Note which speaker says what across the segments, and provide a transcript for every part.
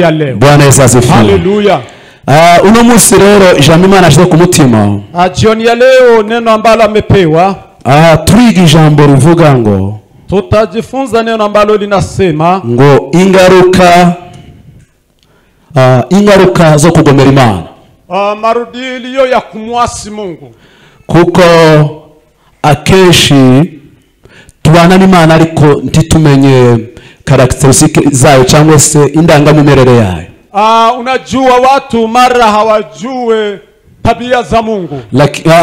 Speaker 1: ya leo.
Speaker 2: Bwana Yesu asifiwe.
Speaker 1: Haleluya.
Speaker 2: Uno munsi rero ijambo Imana ashyize ku mutima.
Speaker 1: Jioni ya leo neno ambalo amepewa.
Speaker 2: Turiga ijambo rivuga ngo
Speaker 1: tutajifunza neno ambalo linasema
Speaker 2: ngo ingaruka zo kugomera Imana.
Speaker 1: Marudilio ya kumwasi Mungu.
Speaker 2: Kuko akeshi tubana n'Imana ariko ntitumenye karakteristike zayo cyangwa se indangamumerere yayo.
Speaker 1: Unajua watu mara hawajue tabia za Mungu.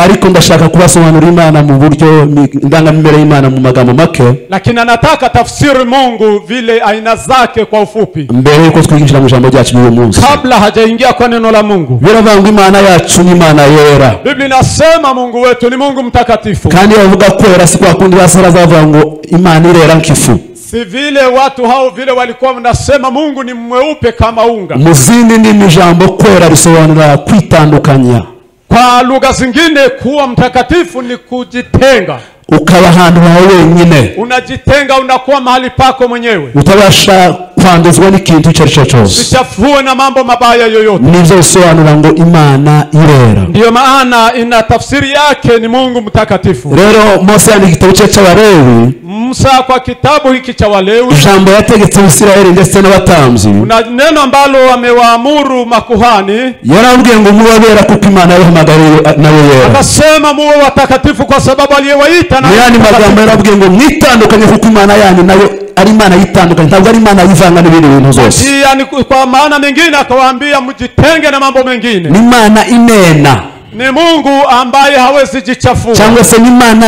Speaker 2: Ariko ndashaka kubasobanurira Imana mu buryo indangamumerere y'Imana mu magambo make.
Speaker 1: Lakini anataka tafsiri Mungu vile aina zake kwa ufupi.
Speaker 2: Mbere yuko twinjira mu jambo ryacu uyu munsi.
Speaker 1: Kabla hajaingia kwa neno la Mungu.
Speaker 2: Biravanga Imana yacu ni Imana yera.
Speaker 1: Biblia inasema Mungu wetu ni Mungu mtakatifu.
Speaker 2: Kandi bavuga kwera si kwa kundi basara zavuga ngo Imana irera nkifu.
Speaker 1: Si vile watu hao vile walikuwa wanasema Mungu ni mweupe kama unga.
Speaker 2: Muzindi ni jambo kwera risobanura kwitandukanya.
Speaker 1: Kwa lugha zingine kuwa mtakatifu ni kujitenga.
Speaker 2: Ukaba ahantu hawe wenyine.
Speaker 1: Unajitenga, unakuwa mahali pako mwenyewe.
Speaker 2: Utabasha kwanduzwa n'ikintu icyo ari cyo cyose.
Speaker 1: Usichafue na mambo mabaya yoyote.
Speaker 2: Nivyo bisobanura ngo Imana irera.
Speaker 1: Ndio maana ina tafsiri yake ni Mungu mtakatifu.
Speaker 2: Rero Mose yandika igitabo cy'Abalewi.
Speaker 1: Musa kwa kitabu hiki cha Walewi.
Speaker 2: Ijambo yategetse Isirayeli ndetse n'abatambyi.
Speaker 1: Una neno ambalo amewaamuru makuhani.
Speaker 2: Yarambwiye ngo mubabera kuko Imana yahamagariye nawe yera.
Speaker 1: Akasema muwe watakatifu kwa sababu aliyewaita na
Speaker 2: yani magambo yarambwiye ngo mwitandukanye kuko Imana yanyu nayo ari Imana yitandukanye, ntabwo ari Imana yivanga n'ibindi bintu zose.
Speaker 1: Yani kwa maana mengine akawaambia mjitenge na mambo mengine.
Speaker 2: Ni Imana inena.
Speaker 1: Ni Mungu ambaye hawezi jichafua.
Speaker 2: Cyangwa se ni Imana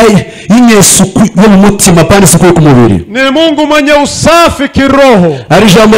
Speaker 2: y'inyesuku yo mu mutima kandi si ku mubiri.
Speaker 1: Ni Mungu mwenye usafi kiroho.
Speaker 2: Ari jambo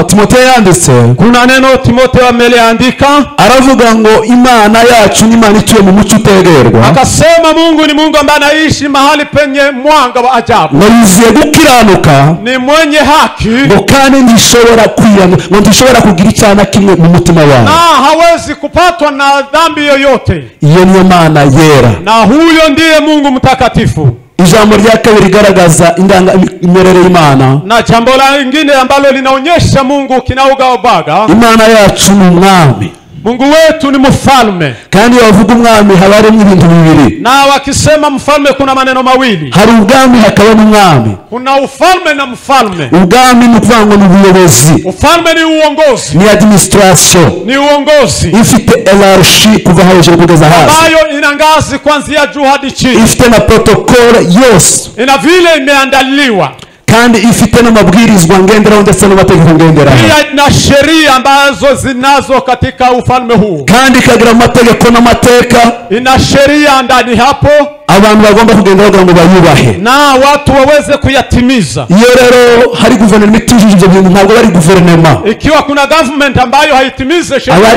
Speaker 2: Timotheo yanditse.
Speaker 1: Kuna neno Timotheo ameliandika.
Speaker 2: Aravuga ngo Imana yacu ni Imana ituye mu mucyo utegerwa.
Speaker 1: Akasema Mungu ni Mungu ambaye anaishi mahali penye mwanga wa ajabu.
Speaker 2: Ngo yuzuye gukiranuka.
Speaker 1: Ni mwenye haki.
Speaker 2: Ngo kandi ndishobora kwiyanga, ngo ndishobora kugira icyana kimwe mu mutima wawe.
Speaker 1: Na hawezi kupatwa na dhambi yoyote.
Speaker 2: Iyo niyo Mana yera.
Speaker 1: Na huyo ndiye Mungu mtakatifu.
Speaker 2: Ijambo rya kabiri rigaragaza indangamumerere y'Imana.
Speaker 1: Na jambo lingine ambalo linaonyesha Mungu kinaugaobaga.
Speaker 2: Imana yacu ni umwami.
Speaker 1: Mungu wetu ni mfalme.
Speaker 2: Kandi bavuga umwami haba harimo ibintu bibiri.
Speaker 1: Na wakisema mfalme kuna maneno mawili.
Speaker 2: Hari ubwami hakaba n'umwami.
Speaker 1: Kuna ufalme na mfalme.
Speaker 2: Ubwami ni ukuvuga ni ubuyobozi.
Speaker 1: Ufalme ni uongozi.
Speaker 2: Ni administration.
Speaker 1: Ni uongozi.
Speaker 2: Ifite hierarchy kuva hejuru kugeza hasi.
Speaker 1: Ambayo ina ngazi kuanzia juu hadi chini.
Speaker 2: Ifite na protocol yose.
Speaker 1: Ina vile imeandaliwa.
Speaker 2: Kandi ifite n'amabwirizwa ngenderaho ndetse n'amategeko ngenderaho.
Speaker 1: Na sheria ambazo zinazo katika ufalme huu.
Speaker 2: Kandi ikagira amategeko n'amateka.
Speaker 1: Ina sheria ndani hapo.
Speaker 2: Abantu bagomba kugenda bagira ngo bayubahe.
Speaker 1: Na watu waweze kuyatimiza.
Speaker 2: Iyo rero hari guverinoma itujuje ibyo bintu ntabwo bari guverinoma.
Speaker 1: Ikiwa kuna government ambayo haitimize sheria.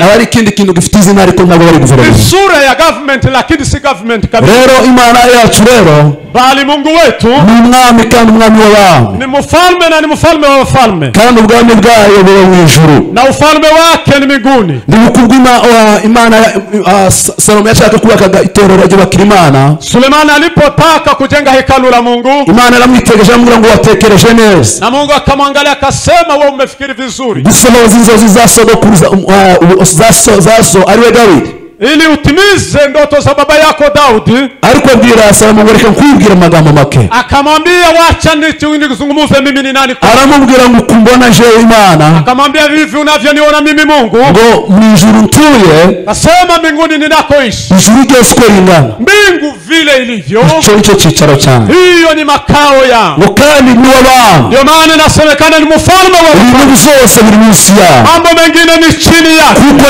Speaker 2: Abari kindi kintu gifite izina ariko ntabwo bari guverinoma.
Speaker 1: Ni sura ya government lakini si government kabisa.
Speaker 2: Rero Imana yacu rero
Speaker 1: bali Mungu wetu
Speaker 2: ni umwami kandi umwami w'abami.
Speaker 1: Ni mfalme na ni mfalme wa wafalme.
Speaker 2: Kandi ubwami bwayo buri mu ijuru.
Speaker 1: Na ufalme wake ni mbinguni.
Speaker 2: Ndibukubwima Imana Salomo yashaka kubaka itorero ry'abakiri Imana.
Speaker 1: Sulemani alipotaka kujenga hekalu la Mungu.
Speaker 2: Imana aramwitegereje amubwira ngo watekereje neza.
Speaker 1: Na Mungu akamwangalia akasema wewe umefikiri vizuri.
Speaker 2: Gusohoza inzozi za sogokuruza zaso ariwe Dawidi.
Speaker 1: Ili utimize ndoto za baba yako Daudi.
Speaker 2: Ariko abwira Salomo ngo reka nkubwire amagambo make.
Speaker 1: Akamwambia wacha nizungumze mimi ni nani.
Speaker 2: Aramubwira ngo kumbona je Imana.
Speaker 1: Akamwambia hivi unavyoniona mimi Mungu.
Speaker 2: Ngo mwijuru ntuye.
Speaker 1: Asema mbinguni ninakoishi.
Speaker 2: Ijuru ryose ko ringana.
Speaker 1: Mbingu vile ilivyo.
Speaker 2: Icyo cyicaro cyane.
Speaker 1: Hiyo ni makao yangu.
Speaker 2: Ngo kandi ni w'abantu.
Speaker 1: Ndio maana nasemekana ni mfalme wa
Speaker 2: ibintu byose biri munsi yawe.
Speaker 1: Mambo mengine ni chini yake.
Speaker 2: Kuko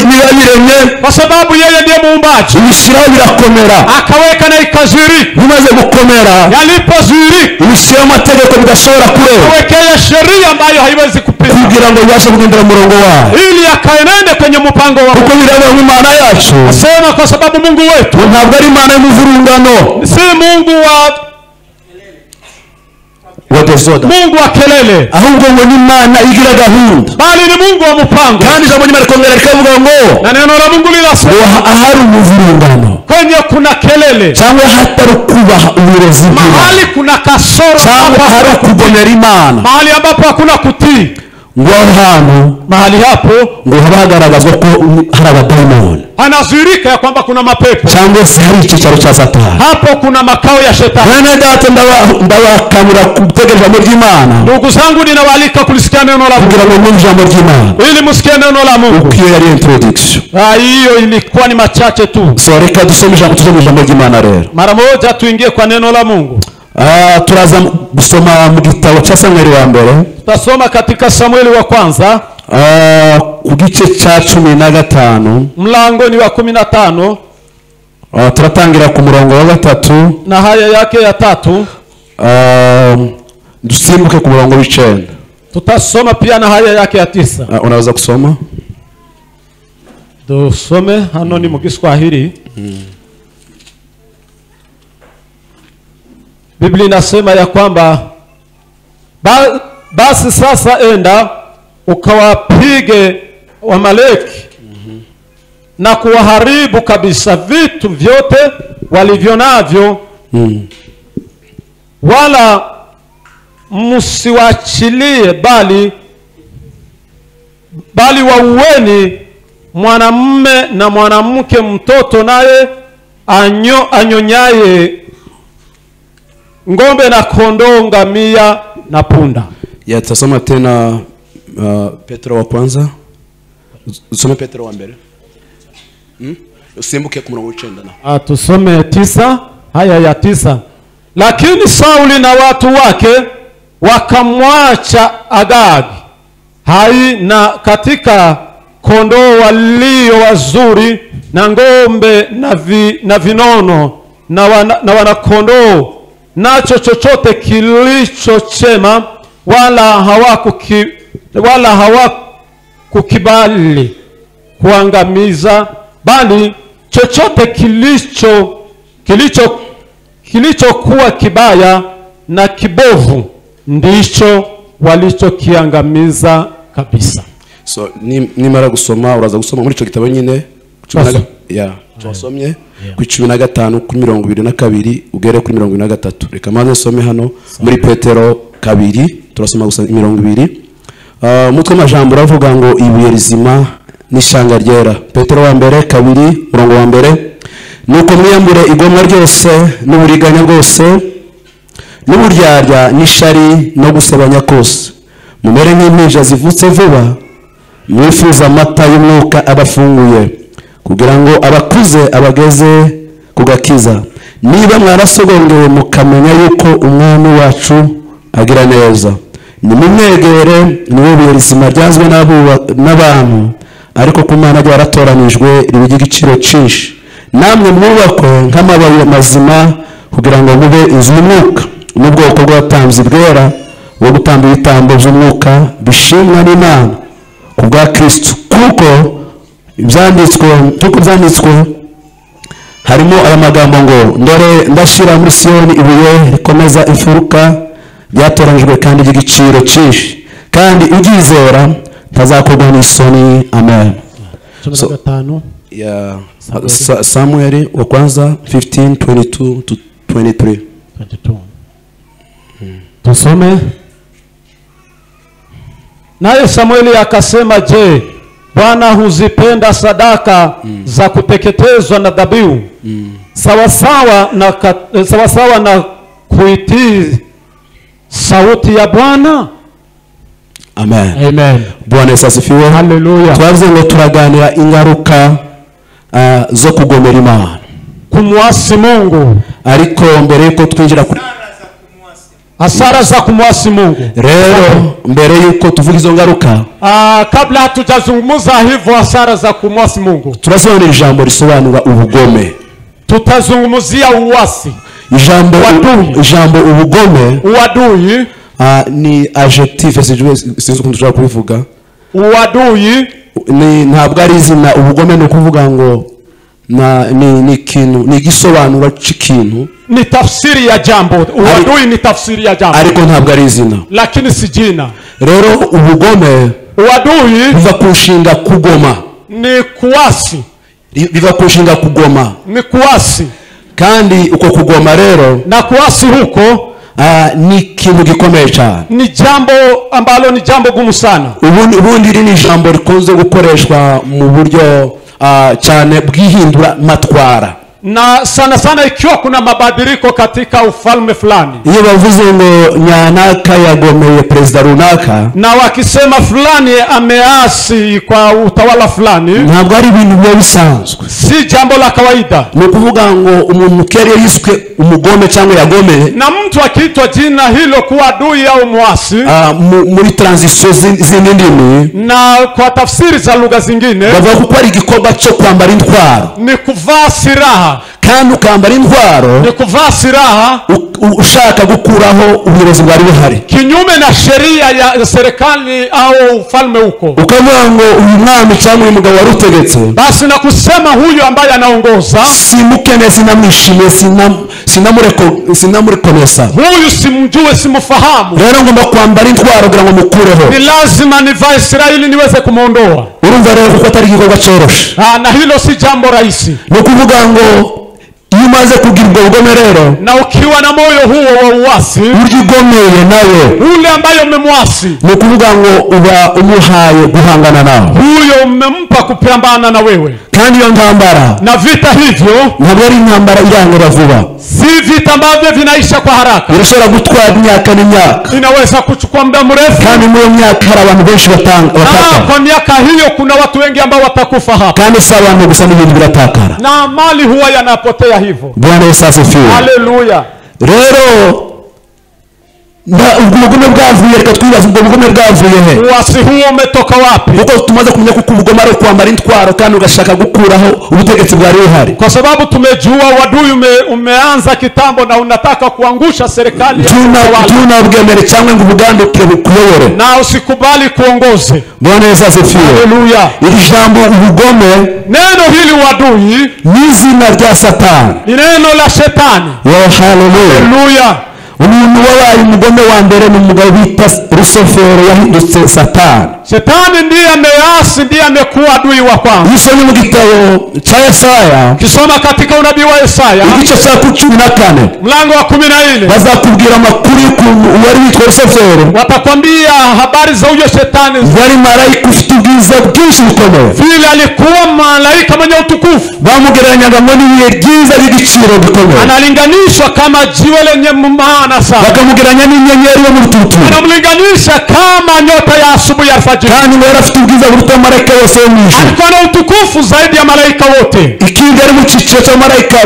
Speaker 2: ni yayiremye.
Speaker 1: Kwa sababu yeye ndiye muumbaji.
Speaker 2: Ibishiraho birakomera.
Speaker 1: Akaweka na ikaziri.
Speaker 2: Bimaze gukomera.
Speaker 1: Yalipoziri.
Speaker 2: Ibishiraho amategeko bidashobora kureba.
Speaker 1: Akawekea sheria ambayo haiwezi kupita.
Speaker 2: Kugira ngo yashe kugendera murongo wawe.
Speaker 1: Ili akaenende kwenye mpango wa
Speaker 2: Mungu. Kuko biraba mu Imana yacu.
Speaker 1: Asema kwa sababu Mungu wetu
Speaker 2: ntabwo ari Imana y'umuvurungano.
Speaker 1: Si Mungu wa
Speaker 2: wa dezoda,
Speaker 1: Mungu wa kelele,
Speaker 2: ahubwo ngo ni Imana igira gahunda,
Speaker 1: bali ni Mungu wa mpango.
Speaker 2: kandi ijambo ry'Imana rikongera rikavuga ngo
Speaker 1: Na neno la Mungu linasema
Speaker 2: ahari umuvurungano
Speaker 1: kwenye kuna kelele,
Speaker 2: cyangwa hatari kubaha ubuyobozi bw'Imana,
Speaker 1: mahali kuna kasoro,
Speaker 2: cyangwa hari kugomera Imana,
Speaker 1: mahali ambapo hakuna kutii,
Speaker 2: ngo ahantu
Speaker 1: mahali hapo
Speaker 2: ngo haba hagaragazwa ko hari abadayimoni,
Speaker 1: anazuirika ya kwamba kuna mapepo,
Speaker 2: cyangwa se hari icyicaro cya Satani.
Speaker 1: hapo kuna makao ya shetani.
Speaker 2: Bene data ndabakamura kutegereza ijambo ry'Imana,
Speaker 1: Ndugu zangu, ninawaalika kulisikia neno la Mungu
Speaker 2: kugira ngo mwumve ijambo ry'Imana.
Speaker 1: ili msikie neno la Mungu.
Speaker 2: Ukiyo yari introduction.
Speaker 1: Hiyo ilikuwa ni machache tu.
Speaker 2: So reka tusome ijambo ry'Imana rero.
Speaker 1: Mara moja tuingie kwa neno la Mungu.
Speaker 2: Turaza gusoma mu gitabo cya Samueli wa mbere.
Speaker 1: Tutasoma katika Samueli wa kwanza
Speaker 2: ku gice cya 15,
Speaker 1: mlango ni wa 15,
Speaker 2: turatangira ku murongo wa 3
Speaker 1: na haya yake ya 3,
Speaker 2: dusimbuke ku murongo w'9.
Speaker 1: tutasoma pia na haya yake ya 9.
Speaker 2: Unaweza kusoma?
Speaker 1: Tusome hano ni mu Kiswahili. Biblia inasema ya kwamba basi sasa enda ukawapige Wamaleki na kuwaharibu kabisa vitu vyote walivyo navyo, wala msiwachilie, bali waueni mwanamume na mwanamke, mtoto naye anyonyaye, ng'ombe na kondoo, ngamia na punda.
Speaker 2: Tutasoma tena Petro wa kwanza. Usome Petro wa mbele. Usimbuke ku murongo w'9.
Speaker 1: Tusome 9, haya ya 9. Lakini Sauli na watu wake wakamwacha Agagi hai, na katika kondoo walio wazuri na ng'ombe na vinono na wanakondoo, nacho chochote kilichochema, wala hawakukibali kuangamiza, bali chochote kilichokuwa kibaya na kibovu ndicho walichokiangamiza kabisa.
Speaker 2: So nimara gusoma uraza gusoma muri ico gitabo nyine twasomye ku 15 kuri 22 ugere kuri 23. Reka maze some hano muri Petero 2 turasoma gusa 20. Mutwe majambo uravuga ngo ibuye rizima n'ishanga ryera. Petero wa mbere 2 murongo wa mbere. Nuko mwiyambure igomwa ryose n'uburiganya bwose n'uburyarya n'ishari no gusebanya kose, mumere nk'impinja zivutse vuba, mwifuza amata y'umwuka abafunguye, kugira ngo abakuze abageze kugakiza. Niba mwarasogongeye mukamenya yuko umwami wacu agira neza, nimumwegere, niwe buye rizima ryazwe n'abantu, ariko ku Mana ryaratoranijwe ribigira igiciro cyinshi. Namwe mwubakwe nk'amabuye mazima, kugira ngo mube inzu y'umwuka n'ubwoko bw'abatambyi bwera bwo gutamba ibitambo by'umwuka bishimwa n'Imana ku bwa Kristo. Kuko byanditswe harimo aya magambo ngo, ndore ndashira muri Siyoni ibuye rikomeza imfuruka, ryatoranijwe kandi ry'igiciro cyinshi, kandi uryizera ntazakorwa n'isoni. Amen. Samuel wa kwanza 15:22 to 23.
Speaker 1: Tusome. Naye Samueli akasema, je, Bwana huzipenda sadaka za kuteketezwa na dhabihu sawasawa na kuitii sauti ya Bwana?
Speaker 2: Amen.
Speaker 1: Amen.
Speaker 2: Bwana asifiwe.
Speaker 1: Hallelujah.
Speaker 2: Twavuze ngo turaganira ingaruka zo kugomera Imana,
Speaker 1: kumwasi Mungu.
Speaker 2: Ariko mbere yuko twinjira kuri
Speaker 1: hasara za kumwasi Mungu,
Speaker 2: rero mbere yuko tuvuga izo ngaruka,
Speaker 1: kabla hatujazungumza hivyo hasara za kumwasi Mungu,
Speaker 2: turasobanura ijambo risobanura ubugome.
Speaker 1: Tutazungumzia uasi.
Speaker 2: Ijambo ubugome,
Speaker 1: uadui,
Speaker 2: ni adjective sinzi ukuntu dushobora kubivuga. Uadui
Speaker 1: ni
Speaker 2: ntabwo ari izina. Ubugome ni ukuvuga ngo ni ikintu ni igisobanuro cy'ikintu
Speaker 1: ni tafsiri ya jambo. Uadui ni tafsiri ya jambo,
Speaker 2: ariko ntabwo ari izina.
Speaker 1: lakini si jina.
Speaker 2: Rero ubugome
Speaker 1: Uadui
Speaker 2: biva kushinga kugoma,
Speaker 1: ni kuasi,
Speaker 2: biva kushinga kugoma,
Speaker 1: ni kuasi.
Speaker 2: kandi uko kugoma rero
Speaker 1: Na kuasi huko
Speaker 2: ni ikintu gikomeye cyane,
Speaker 1: ni jambo ambalo ni jambo gumu sana.
Speaker 2: ubundi iri ni ijambo rikunze gukoreshwa mu buryo cyane bwihindura matwara,
Speaker 1: na sana sana ikiwa kuna mabadiliko katika ufalme fulani.
Speaker 2: iyo bavuze ngo nyanaka yagomeye perezida runaka,
Speaker 1: na wakisema fulani ameasi kwa utawala fulani,
Speaker 2: ntabwo ari ibintu biba bisanzwe,
Speaker 1: si jambo la kawaida.
Speaker 2: ni ukuvuga ngo umuntu kera yiswe umugome cyangwa yagomeye,
Speaker 1: na mtu akiitwa jina hilo kuwa adui au muasi,
Speaker 2: muri transition zindi ndimi
Speaker 1: na kwa tafsiri za lugha zingine,
Speaker 2: bavuga ko ari igikorwa cyo kwambara intwaro,
Speaker 1: ni kuvaa silaha.
Speaker 2: kandi ukambara intwaro
Speaker 1: ni kuvaa silaha
Speaker 2: ushaka gukuraho ubuyobozi bwari buhari,
Speaker 1: kinyume na sheria ya serikali au ufalme huko,
Speaker 2: ukavuga ngo uyu mwami cyangwa uyu mugabo wari utegetse,
Speaker 1: basi na kusema huyu ambaye anaongoza
Speaker 2: simukene, sinamwishimiye, sinamurekonesa,
Speaker 1: huyu simjue, simfahamu,
Speaker 2: rero ngomba kwambara intwaro kugira ngo mukureho,
Speaker 1: ni lazima nivae silaha ili niweze kumuondoa.
Speaker 2: urumva rero kuko atari igikorwa cyoroshe,
Speaker 1: na hilo si jambo rahisi.
Speaker 2: ni ukuvuga ngo iyo umaze kugira ubwo bugome rero,
Speaker 1: na ukiwa na moyo huo wa uasi,
Speaker 2: uryo ugomeye nawe,
Speaker 1: ule ambaye umemwasi,
Speaker 2: ni ukuvuga ngo uba umuhaye guhangana nawe,
Speaker 1: huyo umempa kupambana na wewe.
Speaker 2: kandi iyo ntambara
Speaker 1: na vita hivyo
Speaker 2: ntabwo ari intambara irangira vuba,
Speaker 1: si vita ambavyo vinaisha kwa haraka,
Speaker 2: birashobora gutwara imyaka n'imyaka,
Speaker 1: inaweza kuchukua muda mrefu,
Speaker 2: kandi muri iyo myaka hari abantu benshi bataka,
Speaker 1: kwa miaka hiyo kuna watu wengi ambao watakufa hapa,
Speaker 2: kandi si abantu gusa n'ibintu biratakara,
Speaker 1: na mali huwa yanapotea hivyo.
Speaker 2: Bwana Yesu asifiwe.
Speaker 1: Haleluya.
Speaker 2: Rero ubwo bugome bwavuye, reka twibaze ubwo bugome bwavuye he,
Speaker 1: uasi huo umetoka wapi?
Speaker 2: kuko tumaze kumenya ko ubugome ari kwambara intwaro kandi ugashaka gukuraho ubutegetsi bwari buhari,
Speaker 1: kwa sababu tumejua uadui umeanza kitambo na unataka kuangusha serikali ya
Speaker 2: tunabwemere cyangwa ngo ubugandukire bukuyobore,
Speaker 1: na usikubali kuongoze.
Speaker 2: Bwana Yesu asifiwe.
Speaker 1: Haleluya.
Speaker 2: Iri jambo ubugome,
Speaker 1: neno hili uadui
Speaker 2: ni izina rya Satani,
Speaker 1: ni neno la shetani.
Speaker 2: Haleluya. Umuntu wabaye umugome wa mbere ni umugabo bita Rusofero, yahindutse Satani.
Speaker 1: Shetani ndiye ameasi, ndiye amekuwa adui wa kwanza.
Speaker 2: Yisomye mu gitabo cha Yesaya,
Speaker 1: kisoma katika unabii wa Yesaya
Speaker 2: igice cha 14
Speaker 1: mlango wa 14,
Speaker 2: bazakubwira amakuru y'ukuntu wari witwa Rusofero,
Speaker 1: watakwambia habari za huyo shetani.
Speaker 2: yari malaika ufite ubwiza bwinshi bukomeye,
Speaker 1: vile alikuwa malaika mwenye utukufu,
Speaker 2: bamugereranyaga ngo nibihe byiza by'igiciro gikomeye,
Speaker 1: analinganishwa kama jiwe lenye maana sana,
Speaker 2: bakamugeranya n'inyenyeri yo mu rututu,
Speaker 1: anamlinganisha kama nyota ya asubuhi ya alfajiri,
Speaker 2: kandi ngo yari afite ubwiza buruta malaika yose yo mu ijuru,
Speaker 1: alikuwa na utukufu zaidi ya malaika wote.
Speaker 2: ikindi ari mu cyiciro cya malaika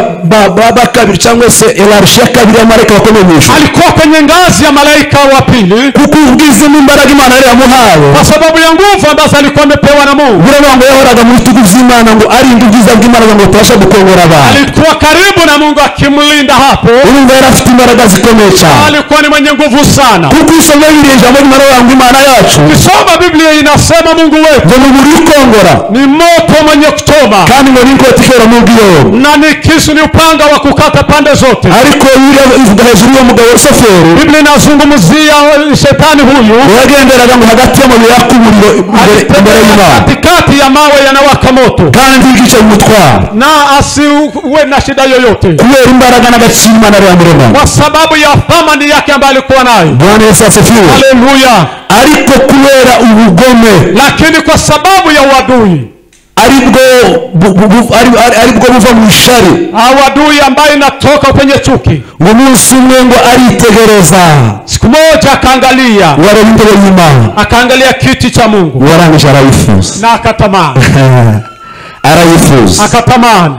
Speaker 2: baba kabiri cyangwa se elarshi ya kabiri ya malaika bakomeye mu ijuru,
Speaker 1: alikuwa kwenye ngazi ya malaika wa pili,
Speaker 2: kuko ubwiza n'imbaraga Imana yari yamuhaye,
Speaker 1: kwa sababu ya nguvu ambazo alikuwa amepewa na Mungu.
Speaker 2: buravuga ngo yahoraga mu bitugu by'Imana ngo arinde ubwiza bw'Imana ngo atabasha gukongora abantu,
Speaker 1: alikuwa karibu na Mungu akimlinda hapo.
Speaker 2: urumva yari afite imbaraga zikomeye cyane,
Speaker 1: alikuwa ni mwenye nguvu sana.
Speaker 2: kuko usomye Bibiliya ijambo ry'Imana ngo Imana yacu,
Speaker 1: kisoma Biblia inasema Mungu wetu
Speaker 2: ngo muri ukongora
Speaker 1: ni moto mwenye kuchoma,
Speaker 2: kandi ngo ningoti kera mu bwiyo,
Speaker 1: na ni kisu, ni upanga wa kukata pande zote.
Speaker 2: ariko yule ivuga hejuru y'umugabo Rusofero,
Speaker 1: Biblia inazungumzia shetani huyu
Speaker 2: yagenderaga ngo hagati y'amabuye y'akumuriro imbere y'Imana,
Speaker 1: katikati ya mawe yanawaka moto,
Speaker 2: kandi igice umutwaro,
Speaker 1: na asiwe na shida yoyote,
Speaker 2: kubera imbaraga n'agaciro Imana yari yamuremanye,
Speaker 1: kwa sababu ya thamani yake ambayo alikuwa nayo.
Speaker 2: Bwana Yesu asifiwe.
Speaker 1: Haleluya.
Speaker 2: Ariko kubera ubugome,
Speaker 1: lakini kwa sababu ya uadui,
Speaker 2: aribwo buva mu ishari,
Speaker 1: uadui ambayo inatoka kwenye chuki,
Speaker 2: ngo umunsi umwe ngo aritegereza,
Speaker 1: siku moja akaangalia,
Speaker 2: wareba imbere y'Imana,
Speaker 1: akaangalia kiti cha Mungu,
Speaker 2: warangije arayifuza,
Speaker 1: na akatamani
Speaker 2: arayifuza,
Speaker 1: akatamani.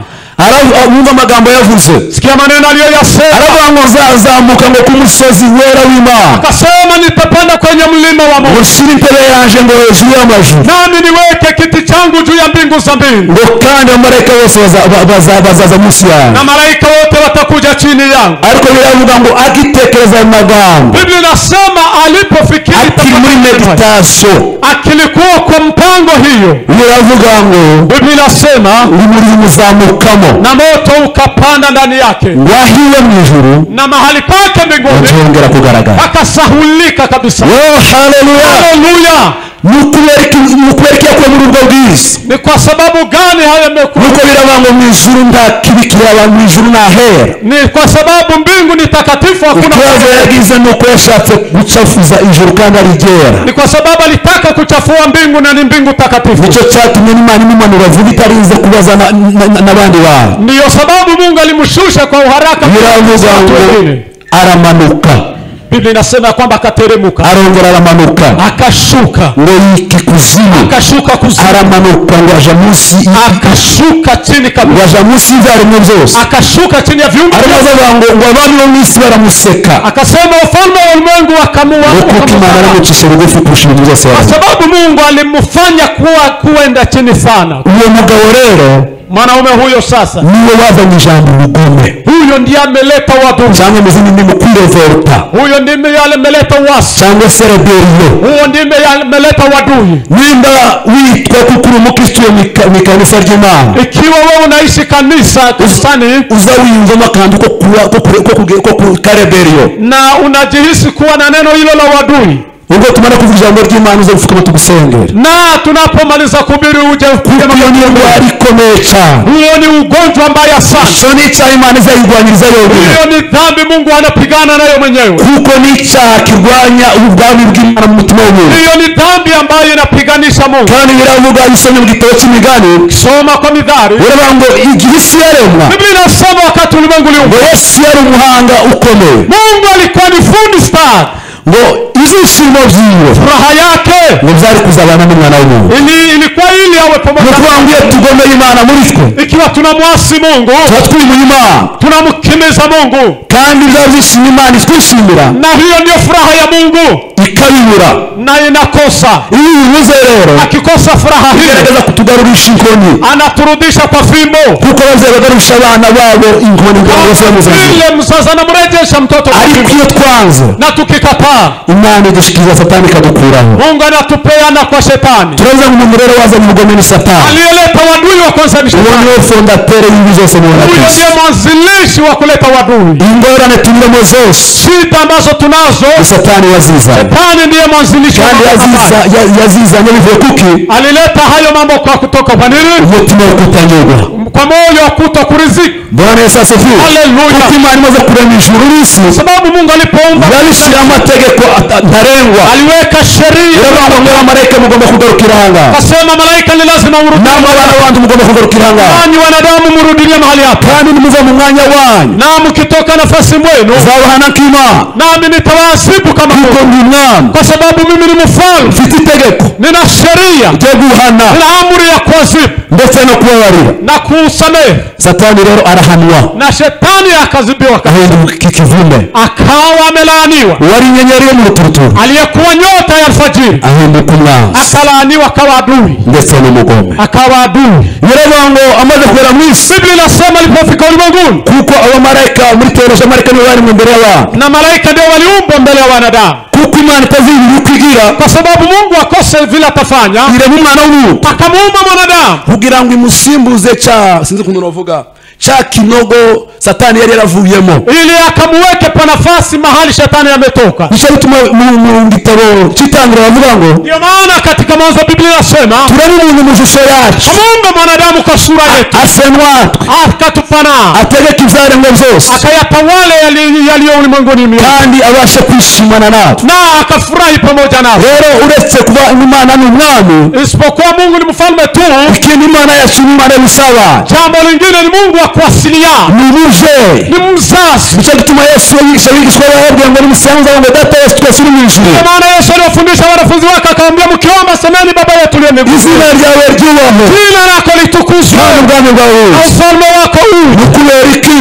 Speaker 2: Mwumva amagambo yavuze,
Speaker 1: sikia maneno aliyoyasema,
Speaker 2: aravuga ngo zazamuka ngo ku musozi wera w'Imana,
Speaker 1: akasema nitapanda kwenye mlima wa Mungu,
Speaker 2: ushyira intebe yanjye ngo hejuru y'amajuru,
Speaker 1: nami niweke kiti changu juu ya mbingu za mbingu,
Speaker 2: ngo kandi abamarayika bose bazaza munsi yanjye,
Speaker 1: na malaika wote watakuja chini yangu.
Speaker 2: ariko biravuga ngo agitekereza ayo magambo,
Speaker 1: Biblia inasema alipofikiri
Speaker 2: akiri muri meditation,
Speaker 1: akilikuwa kwa mpango hiyo,
Speaker 2: biravuga ngo
Speaker 1: Biblia inasema
Speaker 2: uri muri muzamukamo, ajyamo
Speaker 1: na moto ukapanda ndani yake,
Speaker 2: wahiwe mu ijuru
Speaker 1: na mahali pake mbinguni
Speaker 2: wazongera kugaragara.
Speaker 1: pakasahulika kabisa.
Speaker 2: Haleluya.
Speaker 1: Haleluya.
Speaker 2: Nukubereka kwa muri ubwo bwiza.
Speaker 1: Ni kwa sababu gani haya yamekuwa?
Speaker 2: Nuko birabango mu ijuru nta kibi kiraba mu ijuru na hera.
Speaker 1: Ni kwa sababu mbingu ni takatifu, hakuna
Speaker 2: kibazo yagize nuko yashatse gucafuza ijuru kandi ari ryera.
Speaker 1: Ni kwa sababu alitaka kuchafua mbingu na ni mbingu takatifu.
Speaker 2: Nicyo cyatumye n'Imana imumanura vuba itarinze kubaza n'abandi bantu.
Speaker 1: Ndiyo sababu Mungu alimshusha kwa uharaka.
Speaker 2: Aramanuka.
Speaker 1: Biblia inasema kwamba akateremuka,
Speaker 2: arongera aramanuka,
Speaker 1: akashuka
Speaker 2: ngo yiki kuzimu,
Speaker 1: akashuka kuzimu,
Speaker 2: aramanuka ngo aja munsi,
Speaker 1: akashuka chini kabisa,
Speaker 2: ngo aja munsi y'ibyarimwe byose,
Speaker 1: akashuka chini ya viumbe,
Speaker 2: aravuga ngo abami bo mwisi baramuseka,
Speaker 1: akasema ufalme wa ulimwengu wakamuwa,
Speaker 2: kuko Imana aramucisha bugufi kurusha ibintu byose,
Speaker 1: kwa sababu Mungu alimfanya kuenda chini sana.
Speaker 2: Uwo mugabo rero,
Speaker 1: mwanaume huyo sasa
Speaker 2: niwe wazanye ijambo ubugome,
Speaker 1: huyo ndiye ameleta wadui,
Speaker 2: cyangwa muzindi ndimi kwirevolta,
Speaker 1: huyo ndiye ameleta uasi,
Speaker 2: cyangwa se rebellion,
Speaker 1: huyo ndiye ameleta wadui.
Speaker 2: Nimba witwa kukuru mukristo mu kanisa ry'Imana,
Speaker 1: ikiwa wewe unaishi kanisani,
Speaker 2: uzawiyumvamo akantu ko rebellion
Speaker 1: na unajihisi kuwa na neno hilo la wadui,
Speaker 2: ubwo tumana kuvuga ijambo ry'Imana uze gufukama tugusengera,
Speaker 1: na tunapomaliza kuhubiri uje
Speaker 2: kuko iyo ngo arikomeye cyane,
Speaker 1: huo ni ugonjwa mbaya sana,
Speaker 2: so ni icyaha Imana izayirwanyiriza yonyine,
Speaker 1: hiyo ni dhambi Mungu anapigana nayo mwenyewe,
Speaker 2: kuko ni icyaha kirwanya ubwami bw'Imana mu mutima w'umuntu,
Speaker 1: hiyo ni dhambi ambayo inapiganisha Mungu.
Speaker 2: kandi biravuga isomye mu gitabo cy'Imigani,
Speaker 1: soma kwa Mithali,
Speaker 2: biravuga ngo igihe isi yaremwa,
Speaker 1: Biblia inasema wakati ulimwengu uliumbwa,
Speaker 2: Yesu yari umuhanga ukomeye,
Speaker 1: Mungu alikuwa ni fundi stadi,
Speaker 2: ngo ibyishimo byiwe,
Speaker 1: furaha yake
Speaker 2: ngo byari kuzabana n'umwana w'umuntu,
Speaker 1: ilikuwa ili awe pamoja
Speaker 2: na kuambia tugombe Imana muri twe,
Speaker 1: ikiwa tunamwasi Mungu,
Speaker 2: twatwimuye Imana,
Speaker 1: tunamkimiza Mungu,
Speaker 2: kandi bya byishimo Imana twishimira,
Speaker 1: na hiyo ndio furaha ya Mungu
Speaker 2: ikabibura
Speaker 1: na inakosa.
Speaker 2: iyo bivuze rero,
Speaker 1: akikosa furaha hii
Speaker 2: igerageza kutugarurisha inkoni,
Speaker 1: anaturudisha kwa fimbo,
Speaker 2: kuko abavyeyi bagarurisha abana babo inkoni ngo bose bamuzanye,
Speaker 1: ile mzazi anamrejesha mtoto,
Speaker 2: ariko iyo twanze
Speaker 1: na tukikataa,
Speaker 2: Imana idushikiza Satani ikadukuraho,
Speaker 1: Mungu anatupeana kwa shetani.
Speaker 2: turaza ngo umuntu rero wazanye ubugome ni Satani,
Speaker 1: aliyeleta wadui wa kwanza ni
Speaker 2: uwo
Speaker 1: shetani,
Speaker 2: niwe fondateur y'ibi byose mubona
Speaker 1: huyo
Speaker 2: kwisi,
Speaker 1: ndiye mwanzilishi wa kuleta wadui.
Speaker 2: ingorane turimo zose,
Speaker 1: shida ambazo tunazo,
Speaker 2: Satani yaziza,
Speaker 1: Shetani ndiye mwanzilishi,
Speaker 2: kandi yazizanye bivuye kuki,
Speaker 1: alileta hayo mambo kwa kutoka kwa nini?
Speaker 2: umutima wo kutanyurwa,
Speaker 1: kwa moyo wa kutokuridhika.
Speaker 2: Bwana Yesu asifiwe.
Speaker 1: Haleluya.
Speaker 2: Kuko Imana imaze kurema ijuru n'isi,
Speaker 1: sababu Mungu alipoumba
Speaker 2: yabishyira amategeko ntarengwa,
Speaker 1: aliweka sheria,
Speaker 2: yaravuga ngo abamarayika mugomba kugarukira aha,
Speaker 1: akasema malaika ni lazima murudi,
Speaker 2: namwe abana bandi mugomba kugarukira aha,
Speaker 1: nanyi wanadamu murudilie mahali hapa,
Speaker 2: kandi nimuva mu mwanya wanyu,
Speaker 1: na mkitoka nafasi mwenu
Speaker 2: zabahana k'Imana,
Speaker 1: nami nitawaasibu kama
Speaker 2: kuko ndi umwami,
Speaker 1: kwa sababu mimi ni mfalme,
Speaker 2: mfite itegeko,
Speaker 1: nina sheria,
Speaker 2: ryo guhana
Speaker 1: nina amri ya kuadhibu
Speaker 2: ndetse no kubabarira.
Speaker 1: na kusamehe.
Speaker 2: Satani rero arahanwa,
Speaker 1: na shetani akazibiwa,
Speaker 2: ahinduka ikivume,
Speaker 1: akawa amelaaniwa.
Speaker 2: uwari inyenyeri yo mu ruturuturu,
Speaker 1: aliyekuwa nyota ya alfajiri,
Speaker 2: ahinduka umwanzi,
Speaker 1: akalaaniwa, akawa adui,
Speaker 2: ndetse n'umugome,
Speaker 1: akawa adui.
Speaker 2: yaravuga ngo amaze kugera mu isi,
Speaker 1: Biblia inasema alipofika ulimwenguni,
Speaker 2: kuko abamarayika muri teoloji, abamarayika nibo bari imbere y'abantu,
Speaker 1: na malaika ndio waliumbwa mbele ya wanadamu,
Speaker 2: kuko Imana itazindi kwigira,
Speaker 1: kwa sababu Mungu akose vile atafanya,
Speaker 2: irema umwana w'umuntu
Speaker 1: akamuumba mwanadamu
Speaker 2: kugira ngo imusimbuze sinzi ukuntu bavuga cha kinogo Satani yari yaravuyemo,
Speaker 1: ili akamuweke pa nafasi mahali shetani ametoka.
Speaker 2: nicyo bituma mu gitabo cy'Itangiriro bavuga ngo,
Speaker 1: ndio maana katika Mwanzo Biblia inasema
Speaker 2: turebe umuntu mu shusho yacu,
Speaker 1: amuumba mwanadamu kwa sura yetu,
Speaker 2: asenwa
Speaker 1: akatupana,
Speaker 2: ategeka ibyaremwe byose,
Speaker 1: akayatawale yaliyo ulimwenguni,
Speaker 2: kandi abashe kwishimana natwe,
Speaker 1: na akafurahi pamoja nao.
Speaker 2: rero uretse kuba Imana ni umwami,
Speaker 1: isipokuwa Mungu ni mfalme tu,
Speaker 2: ikindi Imana yacu ni Imana y'ubusaba,
Speaker 1: jambo lingine ni Mungu wa kuwasiliana,
Speaker 2: ni umuvyeyi,
Speaker 1: ni mzazi.
Speaker 2: nicyo gituma Yesu yigisha abigishwa bababwira ngo nimusanze ngo data Yesu twese uri mu ijuru,
Speaker 1: kwa maana Yesu aliwafundisha wanafunzi wake akamwambia, mkiomba semeni baba yetu uliye mbinguni,
Speaker 2: izina ryawe ryubahwe,
Speaker 1: jina lako litukuzwe,
Speaker 2: kandi ubwami bwawe
Speaker 1: na ufalme wako uje.
Speaker 2: ni kubera iki?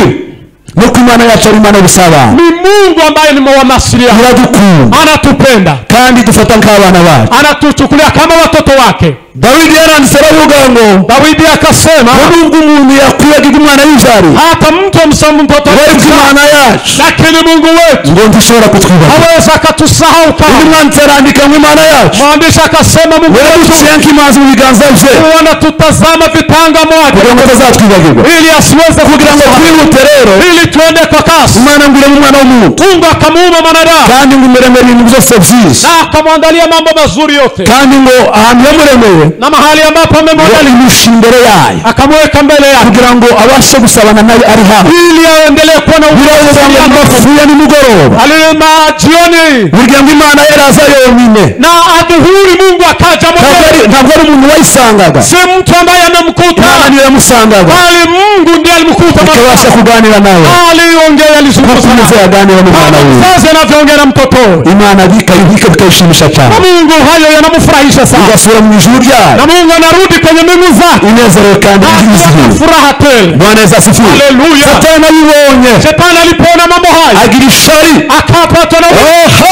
Speaker 2: nuko Imana yacu ari Imana y'ubusabane.
Speaker 1: Ni Mungu ambaye ni mwamasilia.
Speaker 2: Iradukunda
Speaker 1: Anatupenda.
Speaker 2: kandi dufata nk'abana bacu.
Speaker 1: Anatuchukulia kama watoto wake.
Speaker 2: Dawidi yaranditse aravuga ngo
Speaker 1: Dawidi akasema
Speaker 2: nubwo umuntu yakwiyagiza umwana w'injari
Speaker 1: hata mtu amsoma mtoto
Speaker 2: wetu Imana yacu
Speaker 1: lakini Mungu wetu
Speaker 2: ngo ntishobora kutwibagiza.
Speaker 1: hawezi akatusahau kama
Speaker 2: Umwanzi arandika ngo Imana yacu
Speaker 1: mwandishi akasema Mungu wetu
Speaker 2: yankimaze mu biganza bye
Speaker 1: wanatutazama vitanga mwake
Speaker 2: kugira ngo tazatwibagirwa
Speaker 1: ili asiweze
Speaker 2: kugira ngo twihute rero
Speaker 1: ili tuende kwa kasi.
Speaker 2: Imana ngure mu mwana w'umuntu
Speaker 1: Mungu akamuumba mwanadamu
Speaker 2: kandi ngo umuremere ibintu byose byiza
Speaker 1: na akamwandalia mambo mazuri yote
Speaker 2: kandi ngo ahantu yamuremeye
Speaker 1: na mahali ambapo amemwandalia
Speaker 2: imushi imbere yayo
Speaker 1: akamweka mbele yake
Speaker 2: kugira ngo abashe gusabana nayo ari hamwe
Speaker 1: ili aendelee kuwa na
Speaker 2: uburenganzira nimugoroba
Speaker 1: alima jioni
Speaker 2: burya ngo Imana yaraza yonyine
Speaker 1: na adhuhuri Mungu akaja mwenyewe.
Speaker 2: ntabwo ari umuntu wayisangaga
Speaker 1: Si mtu ambaye amemkuta
Speaker 2: Imana niyo yamusangaga
Speaker 1: bali Mungu ndiye alimkuta
Speaker 2: akabasha kuganira nawe
Speaker 1: aliongea alizungumza
Speaker 2: kuko yaganira n'umwana wiwe
Speaker 1: sasa anavyoongea na mtoto
Speaker 2: Imana bikayishimisha cyane
Speaker 1: Mungu hayo yanamfurahisha sana
Speaker 2: ugasubira mu ijuru ryayo
Speaker 1: na Mungu anarudi kwenye mbingu zake
Speaker 2: inezerewe kandi yizihiwe
Speaker 1: furaha tele.
Speaker 2: Bwana Yesu asifiwe.
Speaker 1: Haleluya.
Speaker 2: Satani abibonye
Speaker 1: Shetani alipoona mambo haya
Speaker 2: agira ishari
Speaker 1: akapatwa na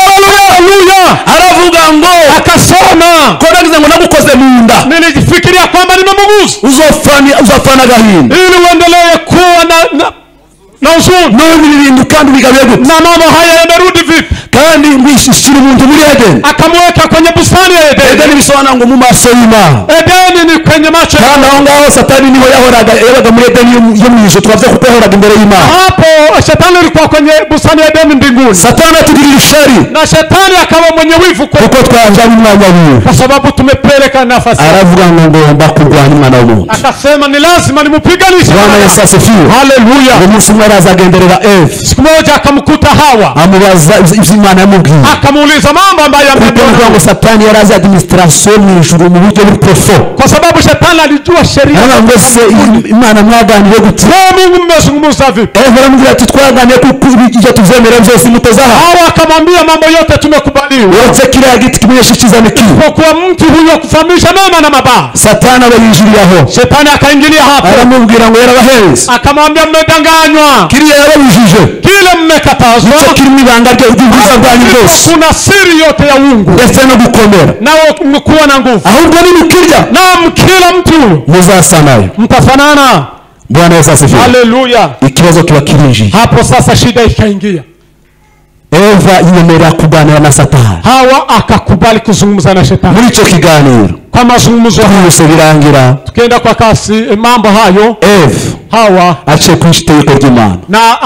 Speaker 2: haleluya aravuga ngo
Speaker 1: akasoma
Speaker 2: ko nagize ngo nagukoze mu nda
Speaker 1: nilifikiria kwamba nimemugusa
Speaker 2: uzofana gahinda
Speaker 1: ili uendelee kuwa na uzuni
Speaker 2: n'ibintu kandi bigabiye gute
Speaker 1: na mambo haya yamerudi vipi
Speaker 2: kandi ngwishishira umuntu muri Edeni
Speaker 1: akamweka kwenye bustani ya
Speaker 2: Edeni bisobanura ngo mu maso y'Imana
Speaker 1: Edeni ni kwenye macho
Speaker 2: kandi aho ngaho Satani niho yabaga muri Edeni yo mu ijuru twavuze kuko yahoraga imbere y'Imana
Speaker 1: hapo Shetani alikuwa kwenye bustani ya Edeni mbinguni
Speaker 2: Satani atugirira ishari
Speaker 1: na Shetani akawa mwenye wivu
Speaker 2: kuko twajanye umwanya wiwe
Speaker 1: kwa sababu tumepeleka nafasi
Speaker 2: aravuga ngo ngomba kurwanya umwana w'umuntu
Speaker 1: akasema ni lazima nimupiganishe.
Speaker 2: Bwana Yesu asifiwe.
Speaker 1: Haleluya.
Speaker 2: Umunsi umwe arazagenderera Eve
Speaker 1: Siku moja akamkuta Hawa
Speaker 2: amubaza ivyo Imana yamubwiye
Speaker 1: akamuuliza mambo ambayo
Speaker 2: kuko ngo Satani yarazi administration mu ijuru mu buryo bw'profo
Speaker 1: kwa sababu Shetani alijua sheria
Speaker 2: ngo se Imana mwaganire gute
Speaker 1: Mungu mmezungumza vipi
Speaker 2: Eve aramubwira ati twaganire kuko ibyo tuvyemera byose mutezaha
Speaker 1: Hawa akamwambia mambo yote tumekubaliwa
Speaker 2: uretse kiriya giti kimenyesha ikizame kiwe
Speaker 1: kwa kuwa mtu huyo kufahamisha mema na mabaya
Speaker 2: Satani abayinjiriyeho
Speaker 1: Shetani akaingilia hapo
Speaker 2: aramubwira ngo yarabaheze
Speaker 1: akamwambia mmedanganywa
Speaker 2: kiriya yarabujije
Speaker 1: kile mmekatazwa
Speaker 2: nicyo kiri mu ibanga ry'ubwiza bwanyu bwose
Speaker 1: kuna siri yote ya uungu
Speaker 2: ndetse no gukomera
Speaker 1: nao kuwa na nguvu
Speaker 2: ahubwo nimukirya
Speaker 1: na kila mtu
Speaker 2: muzasa nayo
Speaker 1: mtafanana.
Speaker 2: Bwana Yesu asifiwe.
Speaker 1: Haleluya.
Speaker 2: Ikibazo kiba kirinjiye
Speaker 1: Hapo sasa shida ikaingia.
Speaker 2: Eva yemerera kuganira na Satani
Speaker 1: Hawa akakubali kuzungumza na Shetani
Speaker 2: muri icyo kiganiro
Speaker 1: kwa mazungumzo
Speaker 2: byose birangira
Speaker 1: tukienda kwa kasi mambo hayo
Speaker 2: Eva
Speaker 1: Hawa
Speaker 2: aciye ku itegeko ry'Imana
Speaker 1: na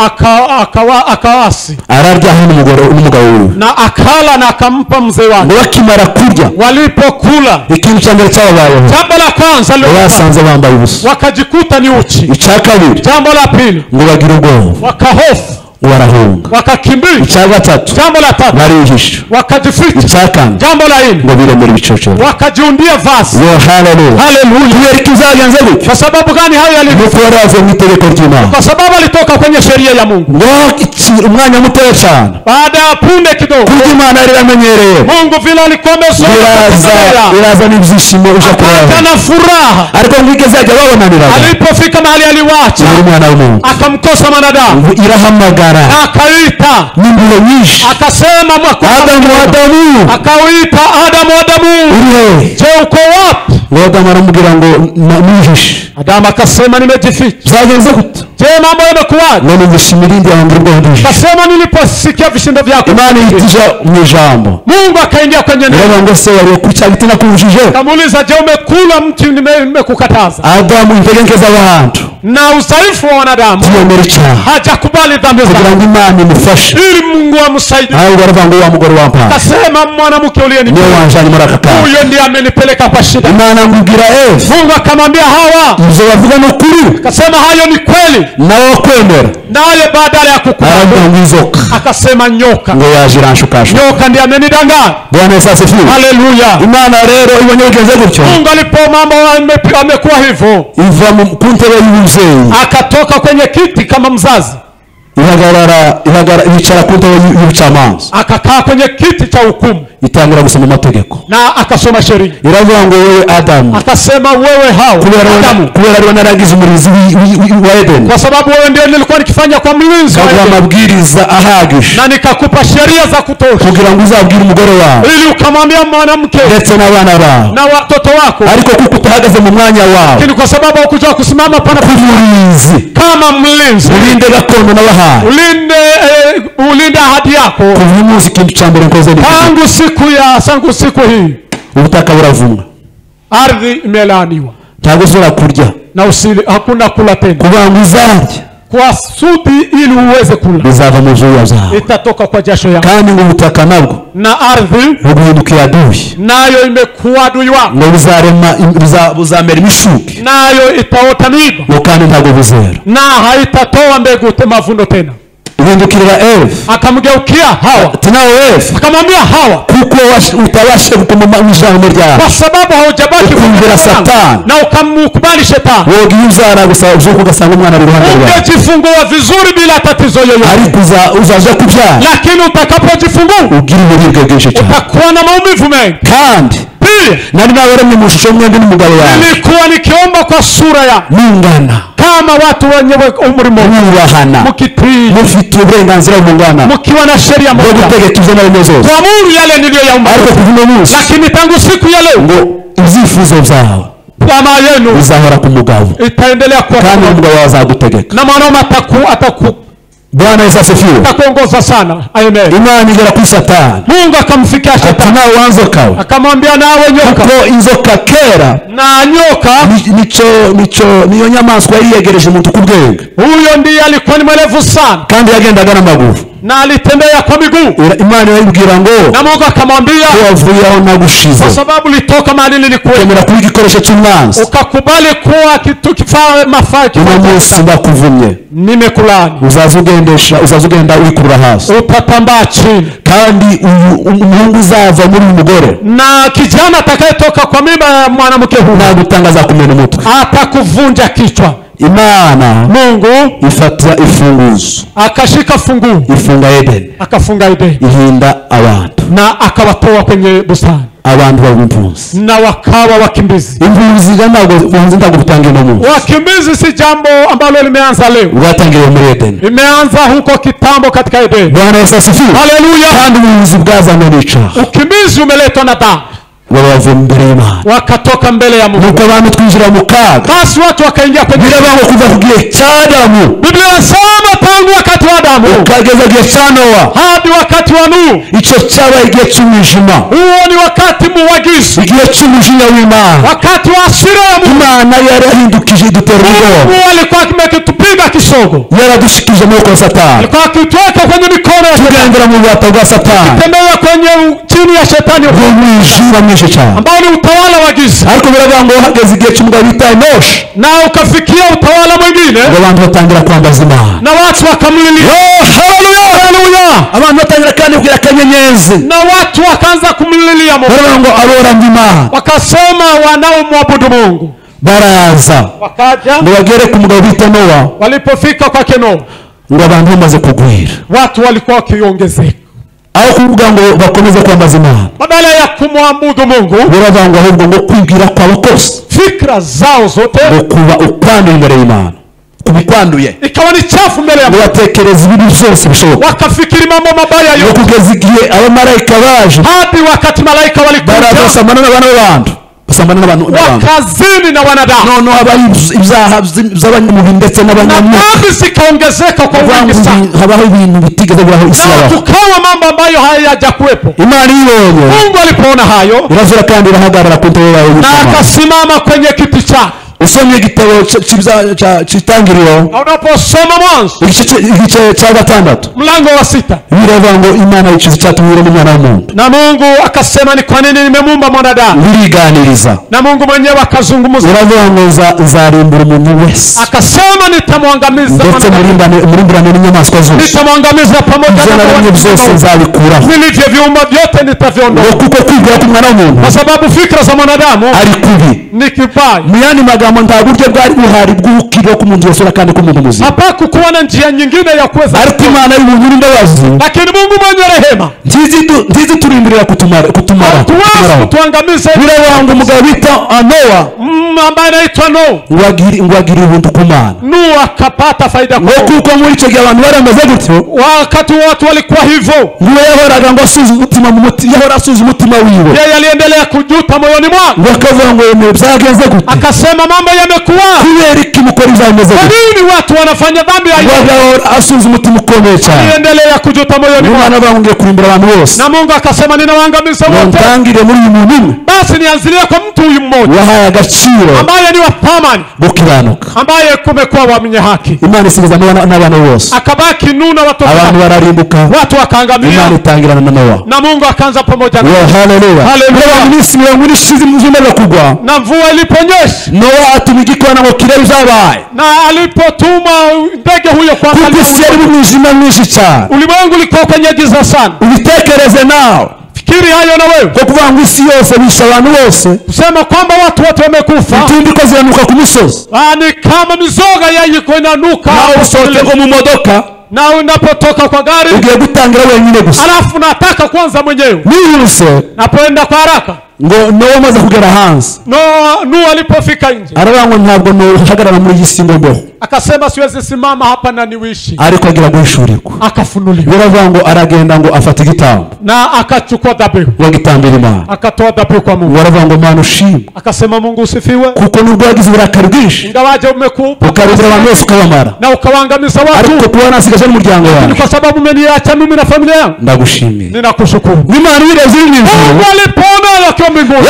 Speaker 1: akawasi
Speaker 2: ararya n'umugabo wiwe
Speaker 1: na akala na akampa mzee wake.
Speaker 2: ngo bakimara kurya
Speaker 1: Walipokula
Speaker 2: ikintu cya mbere cyababayeho
Speaker 1: jambo la kwanza
Speaker 2: basanze bambaye ubusa
Speaker 1: wakajikuta ni uchi.
Speaker 2: icya kabiri
Speaker 1: Jambo la pili
Speaker 2: ngo bagira ubwoba
Speaker 1: wakahofu
Speaker 2: warahunga
Speaker 1: wakakimbia.
Speaker 2: icya gatatu
Speaker 1: Jambo la tatu
Speaker 2: barihisha
Speaker 1: wakajificha.
Speaker 2: icya kane
Speaker 1: Jambo la nne
Speaker 2: ngo biremera ibicoco
Speaker 1: wakajiundia vazi.
Speaker 2: haleluya
Speaker 1: Haleluya.
Speaker 2: yari kizagenze gute
Speaker 1: Kwa sababu gani hayo yalikuwa?
Speaker 2: nuko yaravuye mu itegeko ry'Imana
Speaker 1: Kwa sababu alitoka kwenye sheria ya Mungu.
Speaker 2: umwanya mutoya cyane
Speaker 1: Baada ya punde kidogo
Speaker 2: kuko Imana yari yamenyereye
Speaker 1: Mungu vile alikuwa amezoea
Speaker 2: iraza n'ibyishimo uja kureba
Speaker 1: na furaha
Speaker 2: ariko ngigeze ajya babonanira
Speaker 1: alipofika mahali aliwacha
Speaker 2: umwana w'umuntu
Speaker 1: akamkosa mwanadamu
Speaker 2: irahamagara
Speaker 1: akaita
Speaker 2: n'imbulo nyinshi
Speaker 1: akasema
Speaker 2: Adamu
Speaker 1: akawita Adamu
Speaker 2: urihe
Speaker 1: je uko wapi?
Speaker 2: Adamu aramubwira ngo nihishe
Speaker 1: Adamu akasema nimejificha.
Speaker 2: byagenze gute
Speaker 1: Je mambo yamekuwaje?
Speaker 2: none nishimirindi yangu rwandisha
Speaker 1: Akasema niliposikia vishindo vyako
Speaker 2: Imana yitija mu ijambo
Speaker 1: Mungu akaingia kwenye neno
Speaker 2: ngo se wari kucha bitina kujije
Speaker 1: kamuuliza je umekula mti nimekukataza?
Speaker 2: Adamu integenkeza abantu
Speaker 1: na udhaifu wa wanadamu hajakubali dhambi zake
Speaker 2: kugira ngo Imana imufashe
Speaker 1: ili Mungu amsaidie.
Speaker 2: aho baravuga wa mugore wa mpa
Speaker 1: Akasema mwanamke uliyenipenda
Speaker 2: niwe wanjani marakaka
Speaker 1: huyo ndiye amenipeleka kwa shida.
Speaker 2: Imana ngugira
Speaker 1: Mungu akamwambia Hawa
Speaker 2: mzo bavuga no kuri
Speaker 1: akasema hayo ni kweli
Speaker 2: nawe kwemera
Speaker 1: naye badala ya kukubali akasema nyoka
Speaker 2: ngo yajiranshukaje
Speaker 1: nyoka ndiye amenidanganya.
Speaker 2: Bwana Yesu asifiwe.
Speaker 1: Haleluya.
Speaker 2: Imana rero ibonye ugeze gutyo
Speaker 1: Mungu alipo mambo amekuwa hivyo
Speaker 2: iva mu kuntebe y'ubuzei
Speaker 1: akatoka kwenye kiti kama mzazi
Speaker 2: yicara ku ntebe y'ubucamanza,
Speaker 1: akakaa kwenye kiti cha hukumu,
Speaker 2: itangira gusoma amategeko,
Speaker 1: na akasoma sheria.
Speaker 2: iravuga ngo wewe Adamu,
Speaker 1: akasema wewe Hawa,
Speaker 2: kubera ariwe naragize umurinzi wa Edeni,
Speaker 1: kwa sababu wewe ndio nilikuwa nikifanya kwa mlinzi wa Edeni,
Speaker 2: amabwiriza ahagije,
Speaker 1: na nikakupa sheria za kutosha
Speaker 2: kugira ngo uzabwire umugore wawe,
Speaker 1: ili ukamwambia mwanamke
Speaker 2: ndetse n'abana bawe
Speaker 1: na watoto wako.
Speaker 2: Ariko kuko utahagaze mu mwanya wawe,
Speaker 1: lakini kwa sababu hukujua kusimama pana
Speaker 2: kumurinzi,
Speaker 1: kama mlinzi,
Speaker 2: ulinde gakondo n'abahaye,
Speaker 1: ulinde ahadi yako.
Speaker 2: kuvumuza ikintu cya mbere nkoze
Speaker 1: tangu siku hii
Speaker 2: ubutaka buravumwa,
Speaker 1: ardhi imelaaniwa,
Speaker 2: ntabwo uzora kurya
Speaker 1: na hakuna kula tena,
Speaker 2: kugira ngo uzarye
Speaker 1: kwa sudi ili uweze kula,
Speaker 2: bizava mu zuya zawe,
Speaker 1: itatoka kwa jasho yako.
Speaker 2: kandi ngo ubutaka nabwo,
Speaker 1: na ardhi
Speaker 2: buguhindukiye adui,
Speaker 1: nayo imekuwa adui wako,
Speaker 2: ngo buzamera imishuki,
Speaker 1: nayo itaota miba,
Speaker 2: ngo kandi ntabwo buzera,
Speaker 1: na haitatoa mbegu mavuno tena.
Speaker 2: Uhindukirira Eva,
Speaker 1: akamgeukia Hawa,
Speaker 2: tinawe Eva,
Speaker 1: akamwambia Hawa,
Speaker 2: kuko utabasha gukoma ijambo ryawe,
Speaker 1: kwa sababu haujabaki
Speaker 2: kumvira Satani
Speaker 1: na ukamkubali Shetani,
Speaker 2: wogi uzara gusa ugasanga umwana ari ruhande rwawe,
Speaker 1: ungejifungua vizuri bila tatizo yoyote,
Speaker 2: ariko uzaje kubyara,
Speaker 1: lakini utakapojifungua
Speaker 2: ugira uburibwe bwinshi cyane,
Speaker 1: utakuwa na maumivu mengi.
Speaker 2: kandi nari nabaremye mu shusho mwende n'umugabo wawe,
Speaker 1: nilikuwa nikiomba kwa sura ya
Speaker 2: mungana,
Speaker 1: kama watu wenye umurimo,
Speaker 2: mubahana,
Speaker 1: mukitii,
Speaker 2: mufite uburenganzira bungana,
Speaker 1: mukiwa na sheria moja,
Speaker 2: gutegeka ivyo nawe zose,
Speaker 1: kuamuru yale niliyoyaumba.
Speaker 2: ariko kuvuga munsi,
Speaker 1: lakini tangu siku ya leo
Speaker 2: ngo ibyifuzo byawe
Speaker 1: kama yenu
Speaker 2: bizahora ku mugabo,
Speaker 1: itaendelea kuwa,
Speaker 2: kandi umugabo azagutegeka,
Speaker 1: na mwanaume ataku
Speaker 2: Bwana Yesu asifiwe,
Speaker 1: atakuongoza sana. Amen.
Speaker 2: Imani igera kuri Satani,
Speaker 1: Mungu akamfikia Shetani,
Speaker 2: nawe wanzokawe,
Speaker 1: akamwambia nawe nyoka,
Speaker 2: ko inzoka kera,
Speaker 1: na nyoka
Speaker 2: niyo nyamaswa yari yegereje umuntu ku bwenge,
Speaker 1: huyo ndiye alikuwa ni mwerevu sana,
Speaker 2: kandi yagendaga n'amaguru,
Speaker 1: na alitembea kwa miguu.
Speaker 2: Imana yibwira ngo,
Speaker 1: na Mungu akamwambia,
Speaker 2: wavuye aho nagushize,
Speaker 1: kwa sababu litoka mahali nilikuwa,
Speaker 2: kemera kuba igikoresho cy'umwanzi,
Speaker 1: ukakubali kuwa kitu kifaa mafaki,
Speaker 2: umunsi ndakuvumye,
Speaker 1: nimekulani,
Speaker 2: uzazugenda wikurura hasi,
Speaker 1: utatambaa chini,
Speaker 2: kandi umuhungu uzava muri umugore,
Speaker 1: na kijana atakayetoka kwa mimba ya mwanamke huyu,
Speaker 2: na gutangaza kumena umutwe,
Speaker 1: atakuvunja kichwa.
Speaker 2: Imana
Speaker 1: Mungu
Speaker 2: ifata ifunguzo,
Speaker 1: akashika funguo,
Speaker 2: ifunga Edeni,
Speaker 1: akafunga Edeni,
Speaker 2: ihinda abantu,
Speaker 1: na akawatoa kwenye bustani,
Speaker 2: abantu b'impunzi,
Speaker 1: na wakawa wakimbizi.
Speaker 2: impunzi ntabwo bitangiye no munsi,
Speaker 1: wakimbizi si jambo ambalo limeanza leo,
Speaker 2: bwatangiye muri Edeni,
Speaker 1: imeanza huko kitambo katika Edeni.
Speaker 2: Bwana Yesu asifiwe,
Speaker 1: haleluya.
Speaker 2: kandi ubuyobozi bwazanywe n'icyaha,
Speaker 1: ukimbizi umeletwa na dhambi,
Speaker 2: bava mbere y'Imana,
Speaker 1: wakatoka mbele ya Mungu,
Speaker 2: nuko abantu twinjira mu kaga,
Speaker 1: basi watu wakaingia kwenye
Speaker 2: birabaho kuva ku gihe cya Adamu,
Speaker 1: Biblia inasema tangu wakati wa Adamu
Speaker 2: ukageza gihe cya Noa,
Speaker 1: hadi wakati wa Nuhu,
Speaker 2: icyo cyabaye igihe cy'umwijima,
Speaker 1: huo ni wakati muwagizi,
Speaker 2: igihe cy'umujinya w'Imana,
Speaker 1: wakati wa hasira ya Mungu.
Speaker 2: Imana yarahindukije idutera ubwoba,
Speaker 1: Mungu alikuwa akitupiga kisogo,
Speaker 2: yaradushikije amaboko ya Satani,
Speaker 1: alikuwa akituweka kwenye mikono ya Shetani,
Speaker 2: tugendera mu bwato bwa Satani,
Speaker 1: tembea kwenye chini ya Shetani,
Speaker 2: umwijima mwinshi cyane,
Speaker 1: ambao ni utawala wa giza.
Speaker 2: ariko biravuga ngo hageze igihe cy'umugabo bita Enoshi,
Speaker 1: na ukafikia utawala mwingine,
Speaker 2: ngo abantu batangira kwambaza Imana,
Speaker 1: na watu wakamlilia.
Speaker 2: haleluya, haleluya, abantu batangira kandi kugira akanyenyezi,
Speaker 1: na watu wakaanza kumlilia Mungu,
Speaker 2: baravuga ngo aboranga Imana,
Speaker 1: wakasema wanaomwabudu Mungu,
Speaker 2: baraza
Speaker 1: wakaja,
Speaker 2: ngo bagere ku mugabo bita Noa,
Speaker 1: walipofika kwa Noa,
Speaker 2: ngo abantu bamaze kugwira,
Speaker 1: watu walikuwa wakiongezeka,
Speaker 2: aho kuvuga ngo bakomeze kwambaza Imana,
Speaker 1: badala ya kumwabudu Mungu,
Speaker 2: baravuga ngo ahubwo ngo kwibwira kwabo kose,
Speaker 1: fikra zao zote
Speaker 2: ngo kuba ukwanduye imbere y'Imana, kubikwanduye,
Speaker 1: ikawa ni chafu mbele ya
Speaker 2: ngo
Speaker 1: Mungu,
Speaker 2: batekereza ibintu byose bishoboka,
Speaker 1: wakafikiri mambo mabaya
Speaker 2: ngo
Speaker 1: yote,
Speaker 2: kugeza igihe abamarayika baje,
Speaker 1: hadi wakati malaika walikuja
Speaker 2: barasambana n'abantu b'abantu, basambana n'abantu,
Speaker 1: wakazini na wanadamu,
Speaker 2: noneho habaho ibyaha by'abanyamubiri ndetse
Speaker 1: na
Speaker 2: n'abanyamwuka,
Speaker 1: dhambi zikaongezeka kwa wingi sana,
Speaker 2: habaho ibintu bitigeze bibaho isi
Speaker 1: na
Speaker 2: yabaho,
Speaker 1: tukawa mambo ambayo hayajakuwepo.
Speaker 2: Imana ibonye,
Speaker 1: Mungu alipoona hayo,
Speaker 2: irazura kandi irahagarara ku ntebe yayo
Speaker 1: na
Speaker 2: y'ubutware,
Speaker 1: akasimama kwenye kiti chake.
Speaker 2: usomye igitabo cy'itangiriro,
Speaker 1: na unaposoma Mwanzo
Speaker 2: igice cya 6
Speaker 1: mlango wa 6,
Speaker 2: biravuga ngo Imana yicuza icyatumye n'umwana w'umuntu,
Speaker 1: na Mungu akasema ni kwa nini nimemuumba mwanadamu,
Speaker 2: biriganiriza,
Speaker 1: na Mungu mwenyewe akazungumza,
Speaker 2: biravuga ngo nzarimbura umuntu wese,
Speaker 1: akasema nitamwangamiza
Speaker 2: ndetse murimburane n'inyamaswa zose,
Speaker 1: nitamwangamiza pamoja na
Speaker 2: ibyo byose nzabikuraho,
Speaker 1: nilivyoviumba vyote nitaviondoa,
Speaker 2: kuko kwibwira ku mwana w'umuntu,
Speaker 1: kwa sababu fikra za mwanadamu
Speaker 2: ari kubi,
Speaker 1: ni kibaya.
Speaker 2: mu yandi magambo nta buryo bwari buhari bw'ukiriho ku muntu wese kandi ku muntu muzima.
Speaker 1: Hapakukuwa na njia nyingine ya kuweza.
Speaker 2: Ariko Imana y'ubuntu n'imbabazi,
Speaker 1: lakini Mungu mwenye rehema
Speaker 2: ntizi turindirira kutumara
Speaker 1: tuangamize.
Speaker 2: Bira wangu umugabo bita Noa,
Speaker 1: ambaye anaitwa Noa,
Speaker 2: ngwagiri ubuntu ku Mana.
Speaker 1: Noa akapata faida kwa
Speaker 2: kuko muri icyo gihe abantu baramaze gutyo,
Speaker 1: wakati watu walikuwa hivyo,
Speaker 2: ngo yahoraga ngo asuze umutima mu mutima, yahora asuze umutima wiwe,
Speaker 1: yeye aliendelea kujuta moyoni mwake,
Speaker 2: ngo akavuga ngo byagenze gute,
Speaker 1: akasema mambo yamekuwa
Speaker 2: kubera iki mukora ibyameze gute,
Speaker 1: nini watu wanafanya dhambi hiyo,
Speaker 2: yahora asuze umutima ukomeye cyane,
Speaker 1: aliendelea kujuta moyoni mwake.
Speaker 2: Imana bangiye kurimbira abantu bose,
Speaker 1: na Mungu akasema ninawaangamiza wote.
Speaker 2: Ntangire muri uyu muntu,
Speaker 1: basi nianzilie kwa mtu huyu mmoja
Speaker 2: wahaye agaciro,
Speaker 1: ambaye ni wa thamani,
Speaker 2: gukiranuka,
Speaker 1: ambaye kumekuwa wa mwenye haki.
Speaker 2: Imana isigaza n'abana bose,
Speaker 1: akabaki Nuhu na watoto wake,
Speaker 2: abantu bararimbuka,
Speaker 1: watu wakaangamia.
Speaker 2: Imana itangirana na Noa,
Speaker 1: na Mungu akaanza pamoja naye.
Speaker 2: Haleluya, haleluya. Minsi mirongo ine ishize imvura kugwa,
Speaker 1: na mvua iliponyesha,
Speaker 2: Noa atuma igikona ngo kirebe ibyabaye,
Speaker 1: na alipotuma ndege huyo kwa
Speaker 2: mwinshi cyane,
Speaker 1: ulimwengu ulikuwa kwenye giza sana.
Speaker 2: Ubitekereze nawe,
Speaker 1: fikiri hayo na wewe,
Speaker 2: kwa kuvuga ngo isi yose bisha abantu bose,
Speaker 1: kusema kwamba watu wote wamekufa,
Speaker 2: itindiko ziranuka ku misozi,
Speaker 1: ni kama mizoga yayiko inanuka,
Speaker 2: na usohoke mu modoka, na unapotoka kwa gari ugiye gutangira wenyine gusa, alafu nataka kwanza mwenyewe nihuse, napoenda kwa haraka, ngo Noa amaze kugera hanze, Nuhu alipofika nje, aravuga ngo ntabwo nohagarara muri iyi si ngo mbeho, akasema siwezi simama hapa na niwishi, ariko agira guhishurirwa, akafunuliwa. Biravuga ngo aragenda ngo afata igitambo, na akachukua dhabihu, ngo gitambira Imana, akatoa dhabihu kwa Mungu. Baravuga ngo Mana ushimwe, akasema Mungu usifiwe, kuko nubwo wagize uburakari bwinshi, ingawaje umekupa ukarindira abantu bose ukabamara, na ukawaangamiza watu, ariko kuba nasigaje n'umuryango wawe, kwa sababu umeniacha mimi na familia yangu, ndagushimiye, ninakushukuru. Imana ireze n'ijuru, Mungu alipona akiwa mbinguni.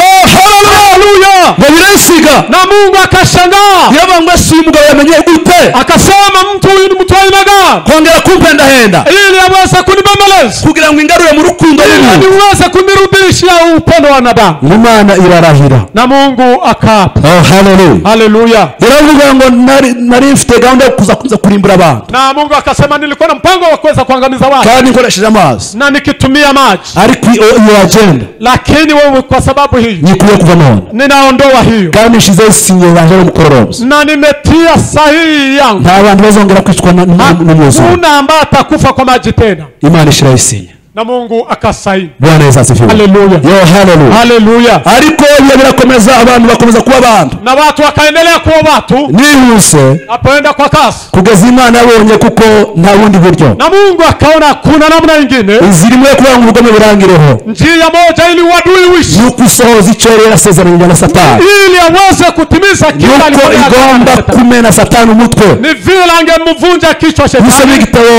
Speaker 2: Haleluya, birasiga, na Mungu akashangaa, yabangwa si umugabo yamenye gute, akasema mtu huyu ni mtu aina gani, kongera kumpenda henda ili aweze kunibembeleza, kugira ngo ingarure mu rukundo rwe, ili uweze kunirudishia upendo wa wanadamu. Imana irarahira, na Mungu akapa. Haleluya, haleluya. Iravuga ngo nari mfite gahunda yo kuza kurimbura abantu, na Mungu akasema nilikuwa na mpango wa kuweza kuangamiza watu, kandi nkoresheje amazi, na nikitumia maji, ariko iyo agenda, lakini wewe kwa sababu hii nikuye kuva none, ninaondoa hiyo, kandi nishize sinye yanje mu kororoza, na nimetia sahihi yangu, nta bantu bazongera kwicwa n'umuzo, kuna ambaye atakufa kwa maji tena. Imana ishira isinye, na Mungu akasaini. Bwana Yesu asifiwe. Haleluya. Yo haleluya. Haleluya. Ariko birakomeza, abantu bakomeza kuba abantu, na watu wakaendelea kuwa watu, nihuse apoenda kwa kasi, kugeza Imana yabonye kuko nta wundi buryo, na Mungu akaona kuna namna nyingine izirimo kuba ngo ubugome burangireho, njia moja ili wadui wishi, yukusohoza icyo yarasezeranye na Satani, ili aweze kutimiza kila aliyogomba kumena Satani umutwe, ni vile angemvunja kichwa Shetani. Usome kitabo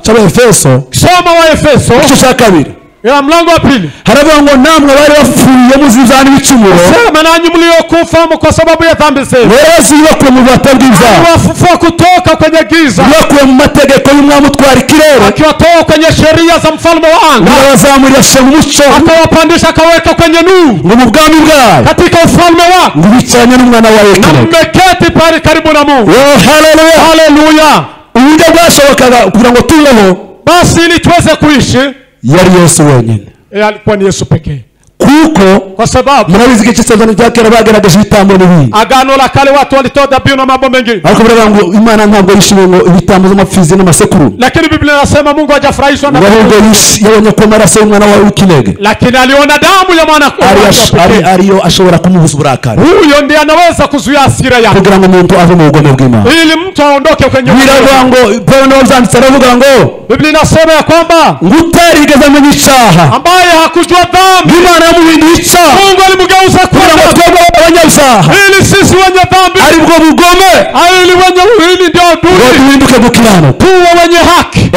Speaker 2: cha Efeso, soma wa Efeso kicho cha kabiri ya mlango wa pili, haravuga ngo namwe bari bafuye muzizana ibicumuro, sema nanyi mliokufa kwa sababu ya dhambi zenu, wezi wako mu batabwiza, wafufuka kutoka kwenye giza, wako mu mategeko y'umwami utwara ikirere, akiwatoa kwenye sheria za mfalme wa anga, wazamurira mu mucyo, akawapandisha akaweka kwenye nuru, ngo mu bwami bwawe, katika ufalme wake, ngubicanye n'umwana wawe, na mmeketi pale karibu na Mungu. Haleluya, haleluya. Uburyo bwashobokaga kugira ngo tubeho, basi ili tuweze kuishi, yari Yesu wenyine, alikuwa ni Yesu pekee, kuko kwa sababu mnawizi kichezana cyake bagerageje ibitambo n'ibindi, agano la kale watu walitoa dhabihu na mambo mengi, ariko baravuga ngo Imana ntabwo yishimiye ngo ibitambo z'amapfizi n'amasekuru, lakini Biblia inasema Mungu hajafurahishwa na ngo yabonye ko maraso y'umwana wawe w'ikinege, lakini aliona damu ya mwana ariyo ashobora kumubuza uburakari, huyo ndiye anaweza kuzuia hasira yake, kugira ngo umuntu ave mu bugome bw'Imana, ili mtu aondoke kwenye biravuga ngo Paulo wazanditse aravuga ngo Biblia inasema ya kwamba ngutarigeza mu bicaha, ambaye hakujua dhambi, Imana yamuhinduye, Mungu alimugeuza kuwa abanyabyaha, ili sisi wenye dhambi aribwo bugome, ili wenye ndio adui, tuhinduke gukiranuka, tuwe wenye haki.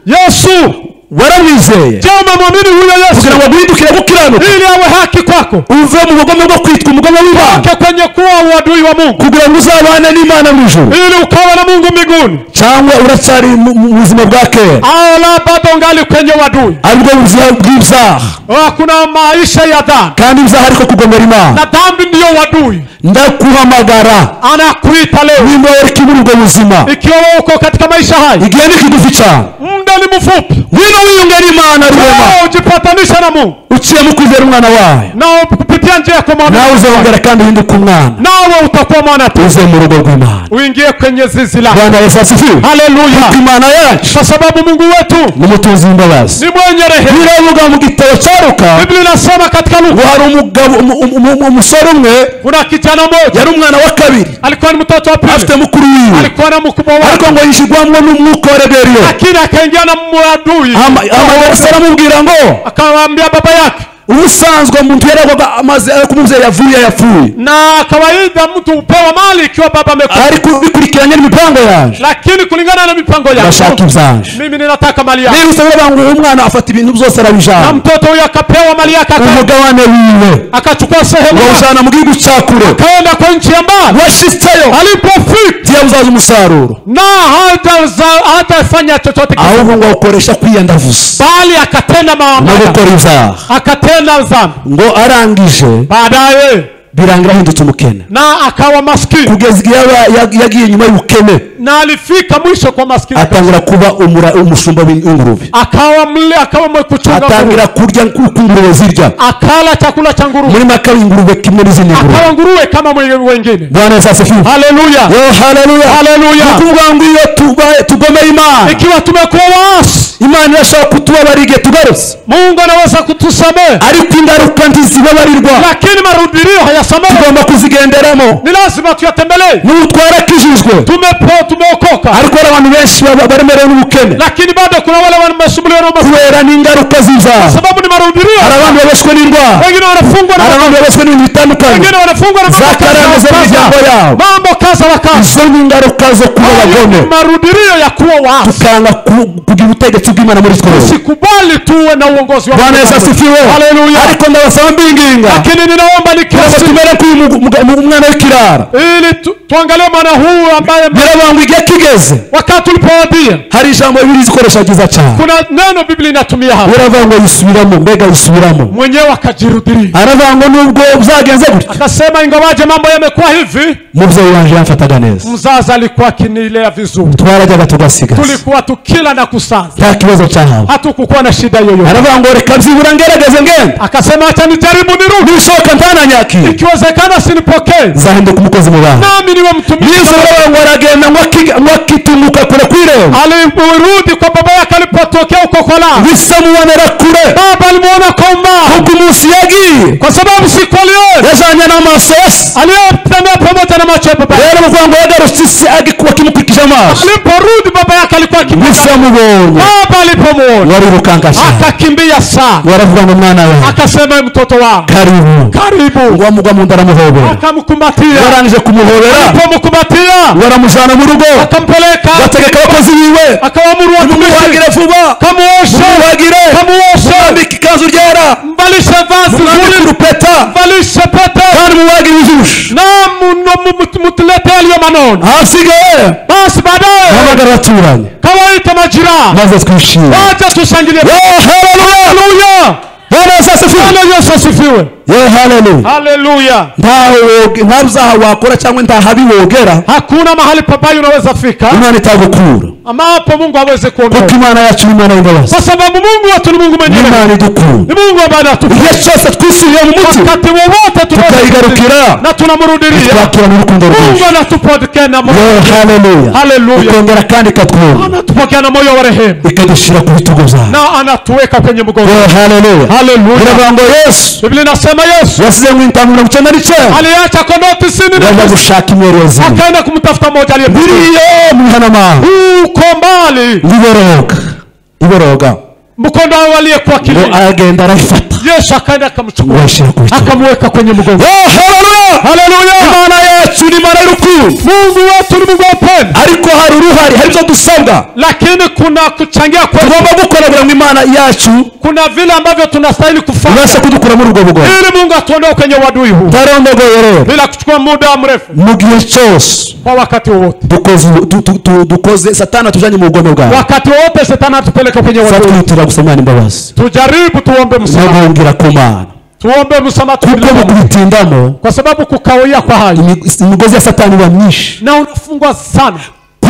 Speaker 2: Yesu waramwizeye, jama muamini huyo Yesu, kugira ngo guhindukire gukiranuka, ili awe haki kwako, uve mu bugome bwo kwitwa umugome w'Imana, kwenye kuwa uadui wa Mungu, kugira ngo uzabane n'Imana mu ijuru, ili ukawa na Mungu mbinguni, cyangwa uracyari mu buzima bwa kera, ala bado ngali kwenye uadui, aribwo buzima bw'ibyaha, kuna maisha ya dhambi, kandi ibyaha ariko kugomera Imana, na dhambi ndiyo uadui. Ndakuhamagara, anakuita leo, nimba uri muri ubwo buzima, ikiwa uko katika maisha haya, igihe ni kigufi cyane, muda ni mfupi, wino wiyunga n'Imana rurema
Speaker 1: ujipatanisha na Mungu
Speaker 2: uciye mu kwizera umwana wayo
Speaker 1: na kupitia njia ya kumwamini
Speaker 2: nawe uzongera kandi uhinduka umwana
Speaker 1: nawe utakuwa mwana tu
Speaker 2: uze mu rugo rw'Imana
Speaker 1: uingie kwenye zizi lake.
Speaker 2: Bwana Yesu asifiwe.
Speaker 1: Haleluya.
Speaker 2: Imana yacu
Speaker 1: Kwa sababu Mungu wetu
Speaker 2: ni mutunzi w'imbabazi,
Speaker 1: ni mwenye rehema.
Speaker 2: biravuga mu gitabo cya Luka,
Speaker 1: Biblia inasema katika Luka
Speaker 2: hari umugabo umusore umwe,
Speaker 1: kuna kijana mmoja
Speaker 2: yari umwana wa kabiri,
Speaker 1: alikuwa ni mtoto wa pili,
Speaker 2: afite mukuru wiwe,
Speaker 1: alikuwa na mkubwa wake,
Speaker 2: ariko ngo yishigwamwo n'umwuka wa rebellion,
Speaker 1: lakini akaingia na mwadui.
Speaker 2: Yesu aramubwira ngo,
Speaker 1: akamwambia baba yake,
Speaker 2: ubusanzwe umuntu yaragwaga amaze kumuvyeyi yapfuye,
Speaker 1: na kawaida mtu upewa mali ikiwa baba amekufa,
Speaker 2: ariko bikurikiranye n'imipango yaje,
Speaker 1: lakini kulingana na mipango yake
Speaker 2: bashaka ivyanje.
Speaker 1: Mimi ninataka mali yake.
Speaker 2: Niba usabira ngo umwana afata ibintu byose arabijana,
Speaker 1: na mtoto huyo akapewa mali yake,
Speaker 2: umugabane wiwe
Speaker 1: akachukua sehemu
Speaker 2: wawujana mu gihugu cya kure,
Speaker 1: akaenda kwa nchi ya mbali.
Speaker 2: washitseyo
Speaker 1: Alipofika
Speaker 2: uzaza umusaruro
Speaker 1: na hatafanya chochote,
Speaker 2: ahubwo ngo ukoresha kwiyandavuza,
Speaker 1: bali akatenda
Speaker 2: no gukora ivyaha,
Speaker 1: akatenda dhambi.
Speaker 2: ngo arangije
Speaker 1: Baadaye
Speaker 2: birangira ahindutse umukene,
Speaker 1: na akawa maskini,
Speaker 2: kugeza igihe yagiye nyuma y'ubukene,
Speaker 1: na alifika mwisho kwa maskini,
Speaker 2: atangira kuba umushumba w'ingurube,
Speaker 1: akawa kuchunga,
Speaker 2: atangira kurya ingurube zirya,
Speaker 1: akala chakula cha nguruwe,
Speaker 2: muri makari ingurube kimwe n'izindi ngurube,
Speaker 1: akawa nguruwe kama wengine.
Speaker 2: Bwana Yesu asifiwe.
Speaker 1: Haleluya.
Speaker 2: Haleluya.
Speaker 1: Haleluya.
Speaker 2: Kuvuga ngo iyo tugomeye Imana,
Speaker 1: ikiwa tumekuwa waasi,
Speaker 2: Imana irashaka kutubabarira igihe tugarutse,
Speaker 1: Mungu anaweza kutusamehe,
Speaker 2: ariko ingaruka ntizibabarirwa,
Speaker 1: lakini marudirio hayasamehe.
Speaker 2: tugomba kuzigenderamo,
Speaker 1: ni lazima tuyatembelee.
Speaker 2: Twarakijijwe,
Speaker 1: tumeokoka,
Speaker 2: ariko abantu benshi baremerewe n'ubukene,
Speaker 1: lakini bado kuna wale wamesumbuliwa na maskini
Speaker 2: kubera n'ingaruka z'ivyaha.
Speaker 1: sababu ni marudirio.
Speaker 2: Hari abantu baboswe n'indwara,
Speaker 1: wengine wanafungwa na
Speaker 2: abantu baboswe n'ibintu bitandukanye,
Speaker 1: wengine wanafungwa na
Speaker 2: zakarame z'imiryango yabo,
Speaker 1: mambo kaza wakaza.
Speaker 2: izo ni ingaruka zo kuba abagome,
Speaker 1: marudirio ya kuwa waasi.
Speaker 2: tukanga kugira ubutegetsi bw'Imana muri twese.
Speaker 1: Usikubali tuwe na uongozi wa
Speaker 2: Bwana Yesu asifiwe.
Speaker 1: Haleluya.
Speaker 2: Ariko ndabasaba mbinginga,
Speaker 1: lakini ninaomba nikasi
Speaker 2: tumere ku umwana w'ikirara,
Speaker 1: ili tuangalie mwana huu ambaye
Speaker 2: birabangu igihe kigeze,
Speaker 1: wakati ulipowadia.
Speaker 2: hari ijambo Bibiliya zikoresha ryiza cyane,
Speaker 1: kuna neno Biblia inatumia hapa,
Speaker 2: biravuga ngo yisubiramo, mbega yisubiramo,
Speaker 1: mwenyewe akajirudiria,
Speaker 2: aravuga ngo nubwo byagenze gutya,
Speaker 1: akasema ingawaje mambo yamekuwa hivi,
Speaker 2: muvyeyi wanje yamfataga neza,
Speaker 1: mzazi alikuwa akinilea vizuri,
Speaker 2: twarajyaga tugasigaza,
Speaker 1: tulikuwa tukila na kusaza,
Speaker 2: nta kibazo cyahawe,
Speaker 1: hatukukuwa na shida yoyote.
Speaker 2: aravuga ngo reka byibura ngerageze ngende,
Speaker 1: akasema acha nijaribu nirudi,
Speaker 2: nishoka ntananyakira,
Speaker 1: ikiwezekana sinipokee,
Speaker 2: zahinduka umukozi mu bantu,
Speaker 1: nami niwe mtumishi.
Speaker 2: aravuga ngo aragenda mwakitumuka kure kwireba,
Speaker 1: alirudi kwa baba yake alipotokea huko kwa Lawi,
Speaker 2: bisamubonera kure,
Speaker 1: baba alimuona kwa mbali,
Speaker 2: kuko umunsi yagiye,
Speaker 1: kwa sababu siku
Speaker 2: yazanye n'amaso yose,
Speaker 1: aliyotembea pamoja na macho ya baba yake.
Speaker 2: rero muvuga ngo yagarutse isi agikuba kimukurikije amaso,
Speaker 1: aliporudi baba yake alikuwa
Speaker 2: bisamubonye,
Speaker 1: baba alipomuona
Speaker 2: warirukanka cyane,
Speaker 1: akakimbia sana,
Speaker 2: waravuga ngo mwana we,
Speaker 1: akasema mtoto wangu karibu,
Speaker 2: ngo amugwa mu nda aramuhobera,
Speaker 1: akamkumbatia,
Speaker 2: warangije kumuhobera,
Speaker 1: alipomkumbatia
Speaker 2: waramujana mu rugo,
Speaker 1: akampeleka,
Speaker 2: bategeka abakozi biwe,
Speaker 1: akawaamuru
Speaker 2: watumishi vuba,
Speaker 1: kamuoshe,
Speaker 2: mwambike ikanzu ryera,
Speaker 1: mbalishe vazi zuri,
Speaker 2: rupeta,
Speaker 1: mbalishe pete,
Speaker 2: kandi muwagire ijisho,
Speaker 1: na mutulete aliyo manoni.
Speaker 2: hasigaye
Speaker 1: basi baadaye
Speaker 2: hamagara abaturanyi,
Speaker 1: kawaita majirani,
Speaker 2: maze twishime,
Speaker 1: wacha tushangilie.
Speaker 2: haleluya. Bwana Yesu asifiwe.
Speaker 1: Yesu asifiwe.
Speaker 2: Haleluya.
Speaker 1: Haleluya.
Speaker 2: Nta byaha wakora cyangwa nta habi wogera,
Speaker 1: hakuna mahali pabaya unaweza fika
Speaker 2: Imana itagukura,
Speaker 1: ambapo Mungu hawezi kuondoa,
Speaker 2: kuko Imana yacu ni Imana y'imbabazi,
Speaker 1: kwa sababu Mungu wetu ni Mungu mwenyewe,
Speaker 2: Imana idukunda,
Speaker 1: ni Mungu ambaye anatupenda.
Speaker 2: igihe cyose twisubiye mu mutima,
Speaker 1: wakati wowote
Speaker 2: tukayigarukira
Speaker 1: na tunamrudilia,
Speaker 2: twakira mu rukundo rwinshi.
Speaker 1: Mungu anatupokea na moyo.
Speaker 2: Haleluya.
Speaker 1: Haleluya.
Speaker 2: Ikongera kandi ikatwumva,
Speaker 1: anatupokea na moyo wa rehema,
Speaker 2: ikadushira ku bitugu zawe,
Speaker 1: na anatuweka kwenye mgongo.
Speaker 2: Haleluya.
Speaker 1: Haleluya.
Speaker 2: Biravuga ngo Yesu,
Speaker 1: Biblia inasema Yesu
Speaker 2: yasize mu intambwe 99,
Speaker 1: aliacha kondoo 90
Speaker 2: na gushaka imyorezi,
Speaker 1: akaenda kumtafuta mmoja aliyepotea
Speaker 2: biriyo mwihanama
Speaker 1: huko mbali,
Speaker 2: liboroga
Speaker 1: mkondo aliyekuwa
Speaker 2: ngo
Speaker 1: kilio,
Speaker 2: agenda arayifata,
Speaker 1: Yesu akaenda akamchukua,
Speaker 2: akamweka
Speaker 1: kwenye mgongo.
Speaker 2: Haleluya.
Speaker 1: Haleluya.
Speaker 2: Imana yacu ni Imana y'urukundo,
Speaker 1: Mungu wetu ni Mungu wa upendo,
Speaker 2: ariko hari uruhari, hari ibyo dusabwa,
Speaker 1: lakini kuna kuchangia kwa
Speaker 2: tugomba gukora kugira ngo Imana yacu
Speaker 1: kuna vile ambavyo tunastahili kufanya
Speaker 2: ibashe kudukura muri ubwo bugome,
Speaker 1: ili Mungu atuondoe kwenye uadui huu
Speaker 2: tarondogoye rero,
Speaker 1: bila kuchukua muda mrefu,
Speaker 2: mu gihe cyose
Speaker 1: kwa wakati wowote,
Speaker 2: dukoze Satani atujanye mu bugome bwawe,
Speaker 1: wakati wowote Shetani atupeleke kwenye uadui,
Speaker 2: twitira gusomana imbabazi,
Speaker 1: tujaribu tuombe msamaha,
Speaker 2: nabongira ku Mana,
Speaker 1: tuombe msamaha,
Speaker 2: kuko mu kubitindamo,
Speaker 1: kwa sababu kukawia kwa hayo
Speaker 2: imigozi ya Satani iba myinshi,
Speaker 1: na unafungwa sana,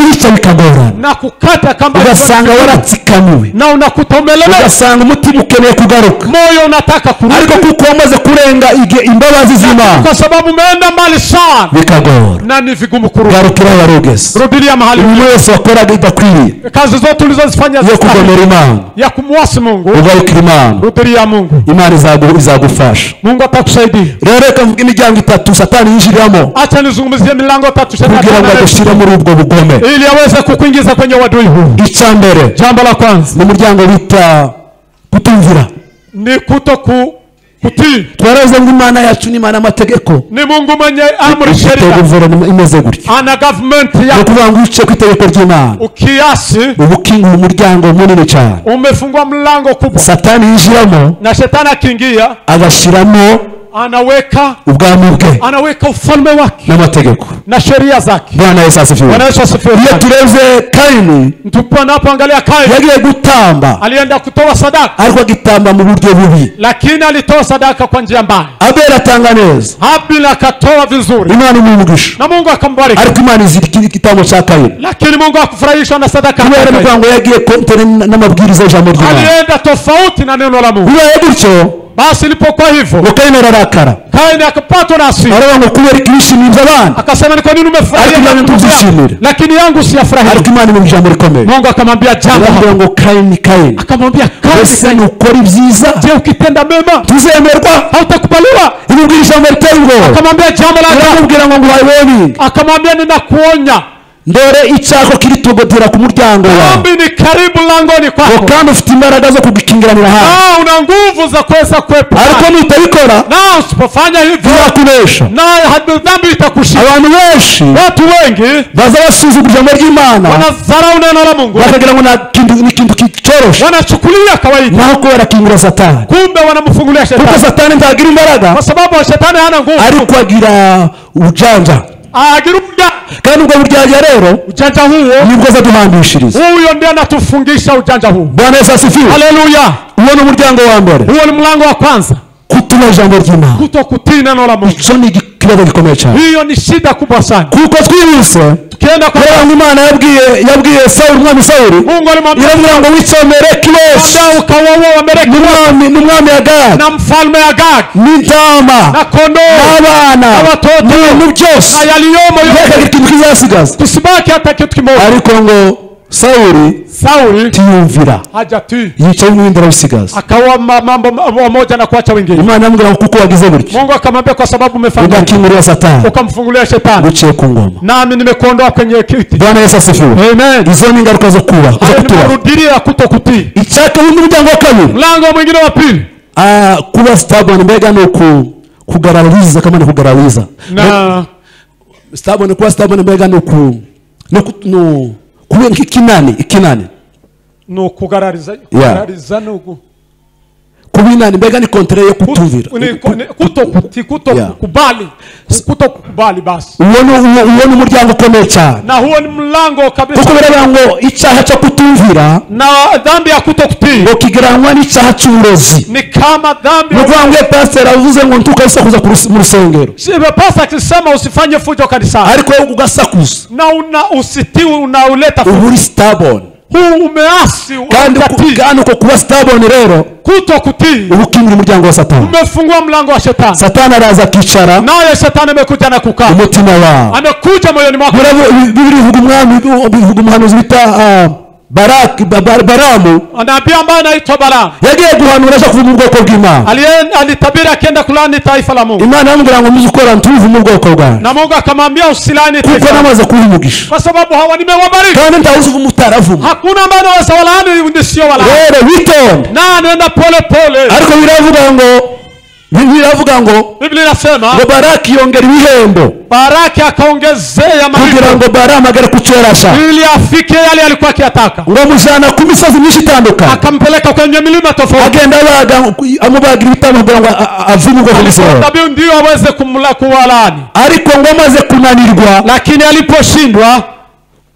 Speaker 2: kuyica bikagorana
Speaker 1: na kukata kamba
Speaker 2: ugasanga waratsikamiwe
Speaker 1: na unakutomelele
Speaker 2: ugasanga umutima ukeneye kugaruka
Speaker 1: moyo unataka kurudi
Speaker 2: ariko kuko wamaze kurenga imbabazi z'Imana
Speaker 1: kwa sababu umeenda mbali sana
Speaker 2: bikagora
Speaker 1: na ni vigumu kurudi
Speaker 2: garukira warugeze
Speaker 1: rudilia mahali
Speaker 2: wese wakoraga idakwiriye
Speaker 1: kazi zote ulizozifanya
Speaker 2: yo kugomera Imana
Speaker 1: ya kumwasi Mungu
Speaker 2: ugarukira Imana
Speaker 1: rudilia Mungu
Speaker 2: Imana izagufasha
Speaker 1: Mungu atakusaidia
Speaker 2: rero reka mvuge imiryango itatu Satani yinjiramo
Speaker 1: acha nizungumzie milango tatu
Speaker 2: kugira ngo agushire muri ubwo bugome
Speaker 1: ili aweze kukuingiza kwenye wadui huu
Speaker 2: icyambere
Speaker 1: jambo la kwanza
Speaker 2: ni umuryango bita kutumvira
Speaker 1: ni kutii
Speaker 2: twaraza ngo Imana yacu ni Imana amategeko
Speaker 1: ni Mungu mwenye amri sheria
Speaker 2: imeze gutya
Speaker 1: ana government ya
Speaker 2: kuvuga ngo uce ku itegeko ry'Imana
Speaker 1: ukiasi
Speaker 2: ubukinga umuryango munini cyane
Speaker 1: umefungwa mlango kubwa
Speaker 2: Satani yinjiramo
Speaker 1: na shetani akiingia
Speaker 2: agashiramo
Speaker 1: anaweka
Speaker 2: ubwami bwe
Speaker 1: anaweka ufalme wake
Speaker 2: n'amategeko
Speaker 1: na sheria zake
Speaker 2: Bwana Yesu asifiwe
Speaker 1: Bwana Yesu asifiwe
Speaker 2: iyo tureze Kaini
Speaker 1: tunapoangalia Kaini
Speaker 2: yagiye gutamba
Speaker 1: alienda kutoa sadaka
Speaker 2: ariko agitamba mu buryo bubi
Speaker 1: lakini alitoa sadaka kwa njia mbaya
Speaker 2: Abeli atanga neza
Speaker 1: Habili akatoa vizuri
Speaker 2: Imana imumugisha
Speaker 1: na Mungu akambariki
Speaker 2: ariko Imana izirikira igitambo cya Kaini
Speaker 1: lakini Mungu akufurahishwa na sadaka
Speaker 2: kubera mugwango yagiye kontere n'amabwiriza y'ijambo ry'Imana
Speaker 1: alienda tofauti na neno la Mungu
Speaker 2: bibaye gutyo
Speaker 1: basi ilipokuwa hivyo
Speaker 2: Kaini ararakara
Speaker 1: Kaini akapatwa na hasira
Speaker 2: aravuga ngo kubera ikishimira abana
Speaker 1: akasema ni kwa nini umefurahia lakini yangu siyafurahia
Speaker 2: ariko Imana mu ijambo rikomeye
Speaker 1: Mungu akamwambia jambo
Speaker 2: ngo Kaini
Speaker 1: akamwambia Kaini
Speaker 2: ukora ibyiza
Speaker 1: je ukitenda mema
Speaker 2: tuzemerwa
Speaker 1: hautakubaliwa
Speaker 2: imubwira ijambo ritengo
Speaker 1: akamwambia jambo la
Speaker 2: akamubwira ngo nguhaye
Speaker 1: akamwambia ninakuonya
Speaker 2: ndore icyako kiritogodera ku muryango wawe
Speaker 1: dhambi ni karibu langoni kwako
Speaker 2: kandi ufite imbaraga zo kugikingiranira hafi
Speaker 1: una nguvu za kuweza kuepuka
Speaker 2: ariko nutabikora
Speaker 1: na usipofanya hivyo
Speaker 2: uzakunesha
Speaker 1: na dhambi itakushinda
Speaker 2: abantu benshi
Speaker 1: watu wengi
Speaker 2: baza basuzugura ijambo ry'Imana
Speaker 1: wanadharau neno la Mungu
Speaker 2: bakagira ngo ni kintu kicoroshe
Speaker 1: wanachukulia kawaida
Speaker 2: naho ko barakingira Satani
Speaker 1: kumbe wanamfungulia shetani
Speaker 2: kuko Satani ntagira imbaraga
Speaker 1: kwa sababu shetani hana nguvu
Speaker 2: ariko agira ujanja
Speaker 1: agira ujanja
Speaker 2: kandi ubwo buryaje rero
Speaker 1: ujanja huo
Speaker 2: nibwo azaduhambishiriza
Speaker 1: huyo ndiye anatufungisha ujanja huo
Speaker 2: Bwana Yesu asifiwe
Speaker 1: haleluya
Speaker 2: uwo ni umuryango wa mbere
Speaker 1: huo ni mlango wa kwanza
Speaker 2: kutuma ijambo ry'Imana
Speaker 1: kutokutii neno la Mungu
Speaker 2: icyo ni ikibazo gikomeye cyane
Speaker 1: hiyo ni shida kubwa sana
Speaker 2: kuko twihuse
Speaker 1: tukienda kwa
Speaker 2: Imana yabwiye Sauli umwami Sauli
Speaker 1: Mungu alimwambia
Speaker 2: ngo wicomere kibosi
Speaker 1: ukawaua Wameleki
Speaker 2: n'umwami Agagi
Speaker 1: na mfalme Agagi
Speaker 2: n'intama
Speaker 1: na kondoo
Speaker 2: n'abana
Speaker 1: na watoto
Speaker 2: n'ibintu byose
Speaker 1: na yaliyomo yote
Speaker 2: ikintu kizasigaza
Speaker 1: kusibaki hata kitu kimoja
Speaker 2: ariko ngo Sauli tiyumvira
Speaker 1: hajatii
Speaker 2: yicaye mu ndara bisigaza
Speaker 1: akawa mambo moja na kuacha wengine
Speaker 2: Imana amubwira ngo kuko wagize gutyo
Speaker 1: Mungu akamwambia kwa sababu umefanya
Speaker 2: ugakingurira Satani
Speaker 1: ukamfungulia shetani
Speaker 2: uciye ku ngoma
Speaker 1: nami nimekuondoa kwenye kiti
Speaker 2: Bwana Yesu asifiwe
Speaker 1: amen
Speaker 2: izo ni ingaruka zo kuba
Speaker 1: nimerudilia kutokutii
Speaker 2: icyaka wundi muryango wa kabiri
Speaker 1: mlango mwingine wa pili
Speaker 2: kuba stubborn mbega no kugaragariza kama ni kugaragariza
Speaker 1: na
Speaker 2: stubborn kuba stubborn mbega no kuba ikinani
Speaker 1: no kugaragariza no
Speaker 2: kubinani mbega ni kontre yo kutumvira
Speaker 1: kutokubali basi
Speaker 2: uwo ni umuryango ukomeye cyane
Speaker 1: na huo ni mlango kabisa
Speaker 2: kuko biravuga ngo icyaha cyo kutumvira
Speaker 1: na dhambi ya kutokutii
Speaker 2: ngo kigereranywa n'icyaha cy'uburozi
Speaker 1: ni kama dhambi
Speaker 2: nuko ngo pastor avuze ngo ntuka isakuza mu rusengero
Speaker 1: sibe pastor akisema usifanye fujo kanisani
Speaker 2: ariko ugasakuza
Speaker 1: na usitii unauleta
Speaker 2: uri stubborn
Speaker 1: huu umeasi
Speaker 2: kandi uko kuba stubborn rero
Speaker 1: kutokutii
Speaker 2: ubukingira umuryango wa Satani
Speaker 1: umefungua mlango wa shetani
Speaker 2: Satani araza kicara
Speaker 1: naye shetani amekuja na kukaa
Speaker 2: umutima wao
Speaker 1: amekuja moyoni mwako
Speaker 2: Biblia ivuga umwami bivuga umuhanuzi bita Baramu
Speaker 1: anabii ambaye anaitwa Balamu
Speaker 2: yagiye guhanura aje kuva mu bwoko bw'Imana
Speaker 1: alitabiri akienda kulani taifa la Mungu
Speaker 2: Imana yamubwira ngo muzukora ntuvu mu bwoko bwawe
Speaker 1: na Mungu akamwambia usilani taifa
Speaker 2: kuko namaze kubimugisha
Speaker 1: kwa sababu hawa nimewabariki
Speaker 2: kandi ntawuzuva umutaravuma
Speaker 1: hakuna ambaye anaweza walaani ndisio walaani
Speaker 2: rero witonde
Speaker 1: na nenda pole
Speaker 2: ariko biravuga ngo
Speaker 1: Biblia inasema
Speaker 2: ngo Baraki yongera ibihembo
Speaker 1: Baraki akaongezea
Speaker 2: kugira ngo Baramu agere kucyorasha
Speaker 1: ili afike yale alikuwa akiyataka
Speaker 2: ngo mujana ku misozi myinshi itandukanye
Speaker 1: akampeleka kwenye milima tofauti
Speaker 2: agenda amubagira ibitabo kugira ngo avume ubwoko bw'Israeli
Speaker 1: sababu ndio aweze kuwalaani
Speaker 2: ariko ngo amaze kunanirwa
Speaker 1: lakini aliposhindwa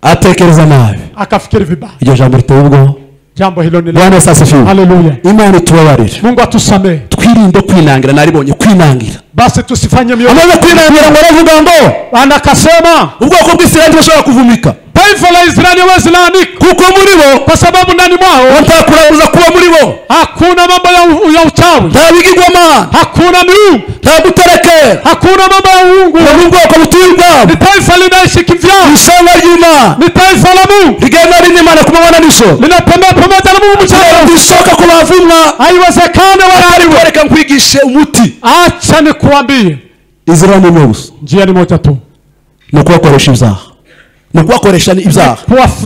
Speaker 2: atekereza nabi
Speaker 1: akafikiri vibaya
Speaker 2: iryo jambo riteye ubwo
Speaker 1: jambo hilo ni
Speaker 2: Bwana asifiwe
Speaker 1: haleluya
Speaker 2: Imana itubabarire
Speaker 1: Mungu atusamee
Speaker 2: twirinde kwinangira naribonye kwinangira
Speaker 1: basi tusifanye mioyo
Speaker 2: amaze kwinangira ngo aravuga ngo
Speaker 1: anakasema
Speaker 2: ubwoko bw'Israeli bashobora kuvumika
Speaker 1: taifa la Israeli hawezi laaniwa,
Speaker 2: kuko muri bo
Speaker 1: kwa sababu ndani mwao
Speaker 2: batakurabuza kuba muri bo
Speaker 1: hakuna mambo ya uchawi,
Speaker 2: nta bigirwamana,
Speaker 1: hakuna miungu,
Speaker 2: nta guterekera,
Speaker 1: hakuna mambo ya uungu.
Speaker 2: ni ubwoko butuye ubwabo,
Speaker 1: Ni taifa linaishi kivyao,
Speaker 2: isanga ry'Imana
Speaker 1: ni taifa la Mungu,
Speaker 2: rigenda n'Imana ku mabona nijoro,
Speaker 1: linatembea pamoja na Mungu mchana.
Speaker 2: bishoka ku bavumwa.
Speaker 1: Haiwezekani walaaniwe.
Speaker 2: Reka nkwigishe umuti.
Speaker 1: Acha nikuambie,
Speaker 2: Inzira ni imwe gusa,
Speaker 1: njia ni moja tu,
Speaker 2: ni ukubakoresha ibyaha, ni ukubakoresha ibyaha,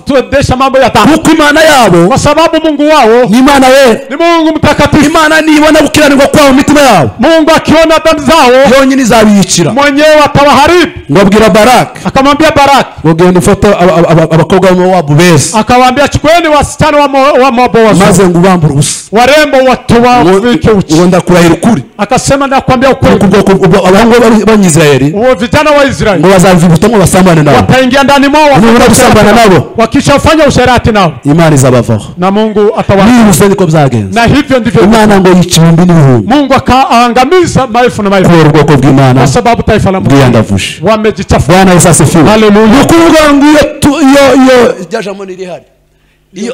Speaker 1: kuwatendesha mambo ya dhambi,
Speaker 2: kuko Imana yabo
Speaker 1: kwa sababu Mungu wao
Speaker 2: ni Imana we,
Speaker 1: ni Mungu mtakatifu.
Speaker 2: Imana nibona gukiranirwa kwabo mu mitima yabo,
Speaker 1: Mungu akiona dhambi zao
Speaker 2: yonyine izabiyicira.
Speaker 1: mwenyewe atawaharibu.
Speaker 2: Ngabwira Baraki,
Speaker 1: Akamwambia Baraki,
Speaker 2: ngo genda ufate abakobwa bo Mowabu beza,
Speaker 1: akawaambia chukueni wasichana wa Moabu wazuri,
Speaker 2: maze ngo ubambure ubusa,
Speaker 1: warembo watuwavike uchi.
Speaker 2: ngo ndakurahira ukuri,
Speaker 1: Akasema nakwambia ukweli,
Speaker 2: abahungu b'Abanyisirayeli
Speaker 1: uwo vijana wa Israeli
Speaker 2: ngo bazavibutamwo basambane nabo,
Speaker 1: wataingia ndani mwao,
Speaker 2: nibura gusambana nabo,
Speaker 1: wakishafanya usherati nao,
Speaker 2: Imana izabavaho,
Speaker 1: na Mungu atawaangamiza.
Speaker 2: nibuze niko byagenze.
Speaker 1: Na hivyo ndivyo
Speaker 2: Imana ngo yica ibihumbi n'ibihumbi
Speaker 1: Mungu akaangamiza maelfu na maelfu,
Speaker 2: kubera ubwoko bw'Imana
Speaker 1: kwa sababu taifa la Mungu
Speaker 2: bwiyandavuje.
Speaker 1: wamejichafua.
Speaker 2: Bwana Yesu asifiwe.
Speaker 1: Haleluya.
Speaker 2: Ni ukuvuga ngo iyo ryajamo nirihari, iyo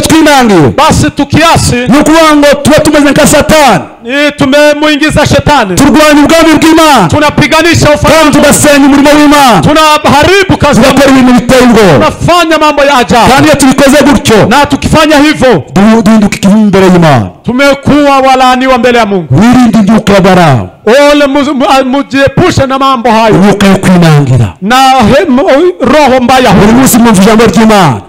Speaker 2: twinangiye,
Speaker 1: Basi tukiasi
Speaker 2: ni ukuvuga ngo tuba tumeze nka Satani,
Speaker 1: tumemuingiza shetani,
Speaker 2: turwanya ubwami bw'Imana
Speaker 1: tunapiganisha
Speaker 2: kandi
Speaker 1: ufalme,
Speaker 2: tugasenya umurimo w'Imana,
Speaker 1: tunaharibu kazi,
Speaker 2: tugakora ibintu biteye ubwoba,
Speaker 1: tunafanya mambo ya ajabu.
Speaker 2: kandi iyo tubikoze gutyo
Speaker 1: Na tukifanya hivyo
Speaker 2: duhinduka ikivume imbere y'Imana.
Speaker 1: tumekuwa walaaniwa mbele ya Mungu.
Speaker 2: Wirinde imyuka ya Balamu,
Speaker 1: Ole mujiepushe na mambo hayo
Speaker 2: imyuka yo kwinangira.
Speaker 1: na roho mbaya.
Speaker 2: Buri munsi mwumva ijambo ry'Imana,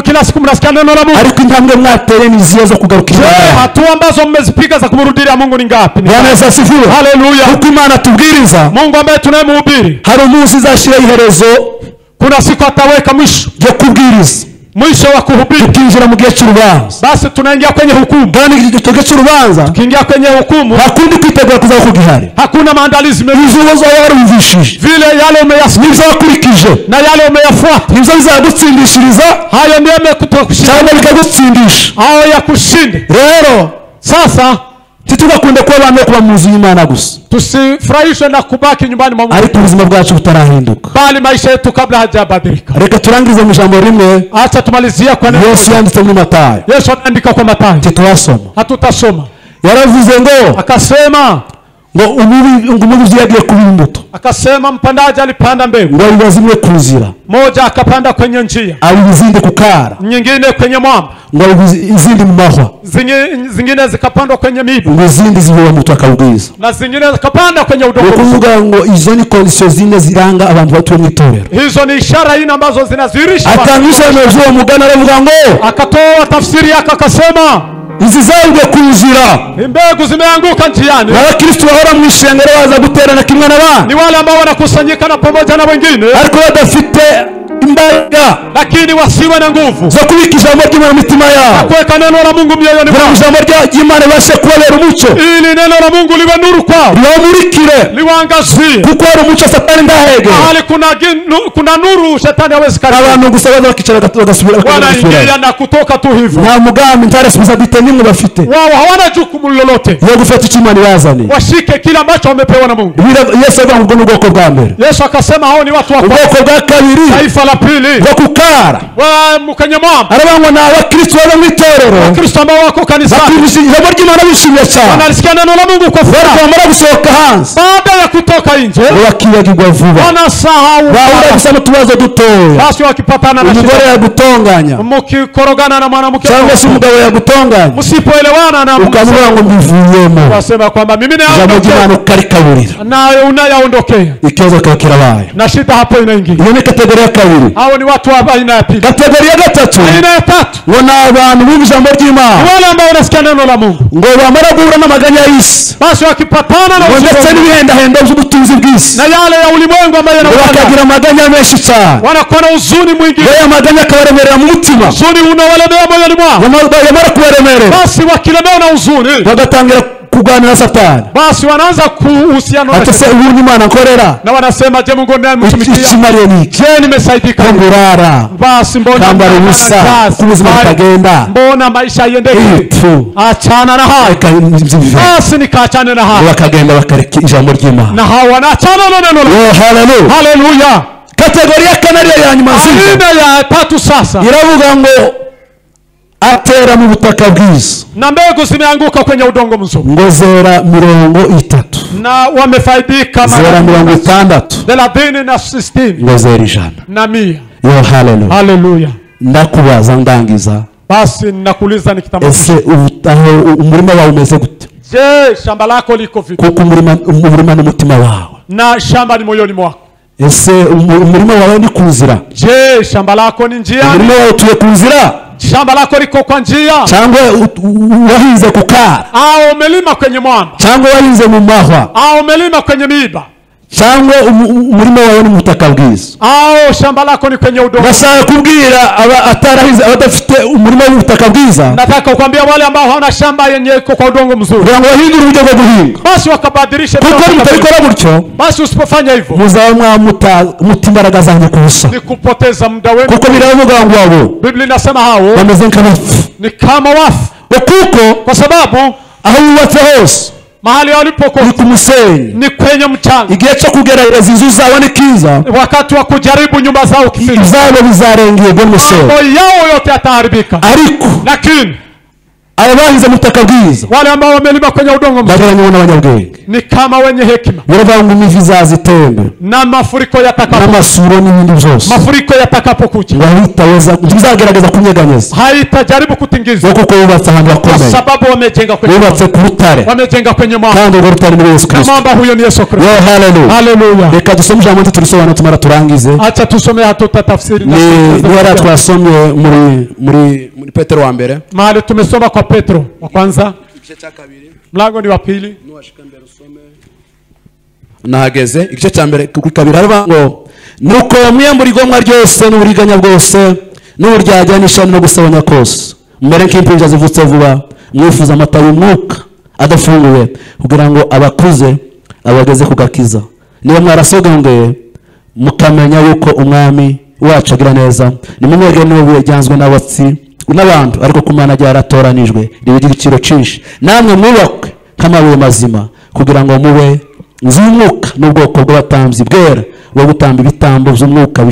Speaker 1: Kila siku mnasikia neno la Mungu,
Speaker 2: ariko intambwe mwatere ni ziyo zo kugarukira Imana.
Speaker 1: hatua ambazo mmezipiga za kumrudia Mungu ni ngapi?
Speaker 2: Bwana Yesu asifiwe.
Speaker 1: Haleluya.
Speaker 2: Kuko Imana tubwiriza,
Speaker 1: Mungu ambaye tunayemhubiri,
Speaker 2: hari umunsi izashira iherezo
Speaker 1: kuna siku ataweka mwisho wa kuhubiri,
Speaker 2: tukinjira mu gihe cy'urubanza.
Speaker 1: basi tunaingia kwenye hukumu.
Speaker 2: Kandi igihe cy'urubanza
Speaker 1: Tukiingia kwenye hukumu,
Speaker 2: hakundi kwitegura kuza kugihari,
Speaker 1: hakuna maandalizi mengi.
Speaker 2: izuba zaba warumvishije,
Speaker 1: Vile yale umeyasikia
Speaker 2: nibyo wakurikije,
Speaker 1: na yale umeyafuata,
Speaker 2: nibyo bizagutsindishiriza
Speaker 1: hayo ndiyo yamekutokushinda
Speaker 2: cyangwa bikagutsindisha.
Speaker 1: au ya kushinde.
Speaker 2: Rero
Speaker 1: Sasa
Speaker 2: ntitugakunde kuba abantu bo kuba mu nzu y'Imana gusa,
Speaker 1: tusifurahishwe na kubaki nyumbani mwa Mungu,
Speaker 2: ariko ubuzima bwacu butarahinduka.
Speaker 1: bali maisha yetu kabla hajabadilika.
Speaker 2: Reka turangize mu ijambo rimwe
Speaker 1: Acha tumalizia kwa neno.
Speaker 2: Yesu yanditse muri Matayo,
Speaker 1: Yesu anaandika kwa Mathayo,
Speaker 2: titwasoma,
Speaker 1: hatutasoma.
Speaker 2: yaravuze ngo
Speaker 1: Akasema
Speaker 2: umubuzi yagiye kuba imbuto,
Speaker 1: akasema mpandaji alipanda mbegu,
Speaker 2: ngo abiba zimwe ku nzira,
Speaker 1: moja akapanda kwenye njia,
Speaker 2: abiba izindi ku kara,
Speaker 1: nyingine kwenye mwamba,
Speaker 2: ngo abiba izindi mu mahwa,
Speaker 1: zingine zikapandwa kwenye miiba,
Speaker 2: ngo izindi zibiba mu butaka bwiza.
Speaker 1: na zingine zikapanda kwenye
Speaker 2: Ni
Speaker 1: udongo.
Speaker 2: ukuvuga ngo izo ni kondisiyo zine ziranga abantu batuye mu itorero.
Speaker 1: Hizo ni ishara ine ambazo zinazirisha.
Speaker 2: Atangisha uwo mugani aravuga ngo
Speaker 1: Akatoa tafsiri yake akasema,
Speaker 2: izi zagwe ku nzira,
Speaker 1: mbegu zimeanguka njiani,
Speaker 2: abakristo bahora mu ishengero baza guterana kimwe n'abandi,
Speaker 1: ni wale ambao wanakusanyika na pamoja na wengine,
Speaker 2: ariko badafite imbaraga
Speaker 1: lakini wasiwe na nguvu
Speaker 2: zo kubika ijambo ry'Imana mu mitima yabo,
Speaker 1: kuweka neno la Mungu mioyoni
Speaker 2: kugira ngo
Speaker 1: mwao,
Speaker 2: ijambo ry'Imana ribashe kubabera umucyo,
Speaker 1: ili neno la Mungu liwe nuru kwao,
Speaker 2: ribamurikire,
Speaker 1: liwaangazie.
Speaker 2: kuko hari umucyo Satani ndahege.
Speaker 1: Mahali kuna nuru, shetani hawezi karibia.
Speaker 2: Abantu gusa baza bakicara bagasubira,
Speaker 1: Wanaingia na kutoka tu hivyo,
Speaker 2: nta mugambi, nta responsabilité nimwe bafite
Speaker 1: wao hawana jukumu lolote
Speaker 2: yo gufata icyo Imana ibazaniye.
Speaker 1: washike kila ambacho wamepewa na Mungu.
Speaker 2: Yesu avuga ngo ni ubwoko bwa mbere.
Speaker 1: Yesu akasema hao ni watu wa kwanza.
Speaker 2: Ubwoko bwa kabiri,
Speaker 1: Taifa la pili
Speaker 2: bwo kukara,
Speaker 1: wa mkanye mwamba,
Speaker 2: aravuga ngo ni abakristo baba mu itorero,
Speaker 1: Kristo ambao wako kanisani,
Speaker 2: bakumvise ijambo ry'Imana bishimye cyane,
Speaker 1: wanalisikia neno la Mungu kwa furaha,
Speaker 2: bamara gusohoka hanze,
Speaker 1: baada ya kutoka nje
Speaker 2: bakibagirwa vuba,
Speaker 1: wanasahau,
Speaker 2: bahura gusa n'utubazo dutoya,
Speaker 1: basi wakipatana na
Speaker 2: umugore yagutonganya
Speaker 1: mkikorogana na mwanamke
Speaker 2: cyangwa se umugabo yagutonganya,
Speaker 1: msipoelewana na
Speaker 2: ukavuga ngo mbivuyemo,
Speaker 1: wasema kwamba mimi
Speaker 2: ijambo ry'Imana ukarikaburira,
Speaker 1: nawe unayaondokea,
Speaker 2: ikibazo kikaba kirabaye.
Speaker 1: na shida hapo inaingia.
Speaker 2: Iyo ni kategori ya kabiri.
Speaker 1: Hao ni watu wa aina ya pili.
Speaker 2: Kategori ya gatatu,
Speaker 1: Aina ya tatu,
Speaker 2: ngo ni abantu bumva ijambo ry'Imana,
Speaker 1: wale ambao wanasikia neno la Mungu,
Speaker 2: ngo bamara guhura n'amaganya y'isi,
Speaker 1: basi wakipatana na
Speaker 2: ndetse n'ibihendahenda by'ubutunzi bw'isi,
Speaker 1: na yale ya ulimwengu ambayo
Speaker 2: bakagira amaganya menshi cyane,
Speaker 1: wanakuwa na huzuni mwingi,
Speaker 2: aya maganya akabaremerera mu mutima,
Speaker 1: huzuni unawalemea moyoni mwao,
Speaker 2: yamara kubaremerera
Speaker 1: basi wakilemewa na huzuni
Speaker 2: bagatangira kuganira na Satani.
Speaker 1: Basi wanaanza kuhusiana
Speaker 2: Ati se ubu ni Imana nkorera.
Speaker 1: na wanasema je, Mungu ndiye mtumikia?
Speaker 2: Ikimariye niki?
Speaker 1: Je, nimesaidika?
Speaker 2: Kangurara.
Speaker 1: Basi mbona
Speaker 2: Kambara ubusa kubuzima butagenda?
Speaker 1: Mbona maisha yendeke? Achana na hayo. Basi nikaachana na hayo.
Speaker 2: Bakagenda bakareka ijambo ry'Imana.
Speaker 1: Na hawa wanaachana na neno.
Speaker 2: Haleluya.
Speaker 1: Haleluya.
Speaker 2: Kategori ya kanari ya nyuma nziza.
Speaker 1: Aina ya tatu sasa.
Speaker 2: Iravuga ngo atera mu butaka bwiza.
Speaker 1: Na mbegu zimeanguka kwenye udongo mzuri.
Speaker 2: Ngo zera 30.
Speaker 1: Na wamefaidika
Speaker 2: zera 60.
Speaker 1: 30 na 60.
Speaker 2: Ngo zera 100.
Speaker 1: Na 100.
Speaker 2: Yo haleluya.
Speaker 1: Haleluya.
Speaker 2: Ndakubaza ndangiza.
Speaker 1: Basi ninakuuliza nikitambulisha.
Speaker 2: Ese umurima wawe umeze gute?
Speaker 1: Je, shamba lako liko vipi?
Speaker 2: Kuko umurima n'umutima wawe.
Speaker 1: Na shamba ni moyoni mwako.
Speaker 2: Ese umurima wawe ni kunzira?
Speaker 1: Je, shamba lako ni njia?
Speaker 2: Umurima wawe tuye kunzira?
Speaker 1: Shamba lako liko kwa njia?
Speaker 2: Cyangwa wahinze kukara?
Speaker 1: Au umelima kwenye mwamba?
Speaker 2: Cyangwa wahinze mu mahwa?
Speaker 1: Au umelima kwenye miiba?
Speaker 2: Cyangwa umurima wawe ni mutaka bwiza?
Speaker 1: Au shamba lako ni kwenye udongo?
Speaker 2: Bashaka kubwira atarahize abadafite umurima w'ubutaka bwiza.
Speaker 1: Nataka kukwambia wale ambao hawana shamba yenye iko kwa udongo mzuri.
Speaker 2: Ngo wahindure uburyo bwo guhinga.
Speaker 1: Basi wakabadilisha.
Speaker 2: Kuko mutabikora gutyo.
Speaker 1: Basi usipofanya hivyo.
Speaker 2: Muzaba mutimbaraga zanjye kubusa.
Speaker 1: Ni kupoteza muda wenu.
Speaker 2: Kuko biravuga ngo abo.
Speaker 1: Biblia inasema hao
Speaker 2: bameze nk'abafu.
Speaker 1: Ni kama wafu.
Speaker 2: Kuko
Speaker 1: kwa sababu
Speaker 2: aho yubatse hose
Speaker 1: mahali walipokuwa
Speaker 2: ni kumusenyi,
Speaker 1: ni kwenye mchanga.
Speaker 2: Igihe cyo kugerageza inzu zawe ni kiza,
Speaker 1: wakati wa kujaribu nyumba zao kifika,
Speaker 2: izabo bizarengiye bwo musenyi,
Speaker 1: mambo yao yote yataharibika.
Speaker 2: Ariko
Speaker 1: lakini
Speaker 2: abahinze mutaka bwiza,
Speaker 1: wale ambao wamelima kwenye udongo mzuri,
Speaker 2: bagiranye n'abanyabwenge,
Speaker 1: ni kama wenye hekima.
Speaker 2: Biravuga ngo imivi zazitembe
Speaker 1: na mafuriko yatakapo,
Speaker 2: n'amasuro n'ibindi byose,
Speaker 1: mafuriko yatakapokuja,
Speaker 2: wahitaweza bizagerageza kunyeganyeza,
Speaker 1: haitajaribu kutingiza,
Speaker 2: kuko yubatse ahantu hakomeye,
Speaker 1: kwa sababu wamejenga kwenye,
Speaker 2: yubatse ku rutare,
Speaker 1: wamejenga kwenye mwamba,
Speaker 2: kandi urwo rutare ni Yesu Kristo,
Speaker 1: mwamba huyo ni Yesu Kristo.
Speaker 2: Haleluya,
Speaker 1: haleluya.
Speaker 2: Reka dusome ijambo turisobanura tumara turangize.
Speaker 1: Acha tusome hatuta tafsiri
Speaker 2: ni wala twasomye muri Petero wa mbere,
Speaker 1: mahali tumesoma kwa Petro wa kwanza
Speaker 2: igice cya kabiri,
Speaker 1: mlango ni wa pili,
Speaker 2: nuwashika mbere usome. Nahageze igice cya mbere kuri kabiri, haraba ngo nuko mwiyambura igomwa ryose n'uburiganya bwose n'uburyajyanisha no gusabanya kose, mbere nk'impinja zivutse vuba, mwifuza amata y'umwuka adafunguye, kugira ngo abakuze abageze kugakiza. Niba mwarasogongeye mukamenya yuko umwami wacu agira neza, nimumwege n'ubu byanzwe n'abatsi n'abantu, ariko kumana ryaratoranijwe ribigira igiciro cyinshi, namwe mwubakwe nk'amabuye mazima, kugira ngo mube inzu y'umwuka n'ubwoko bw'abatambyi bwera bwo gutamba ibitambo by'umwuka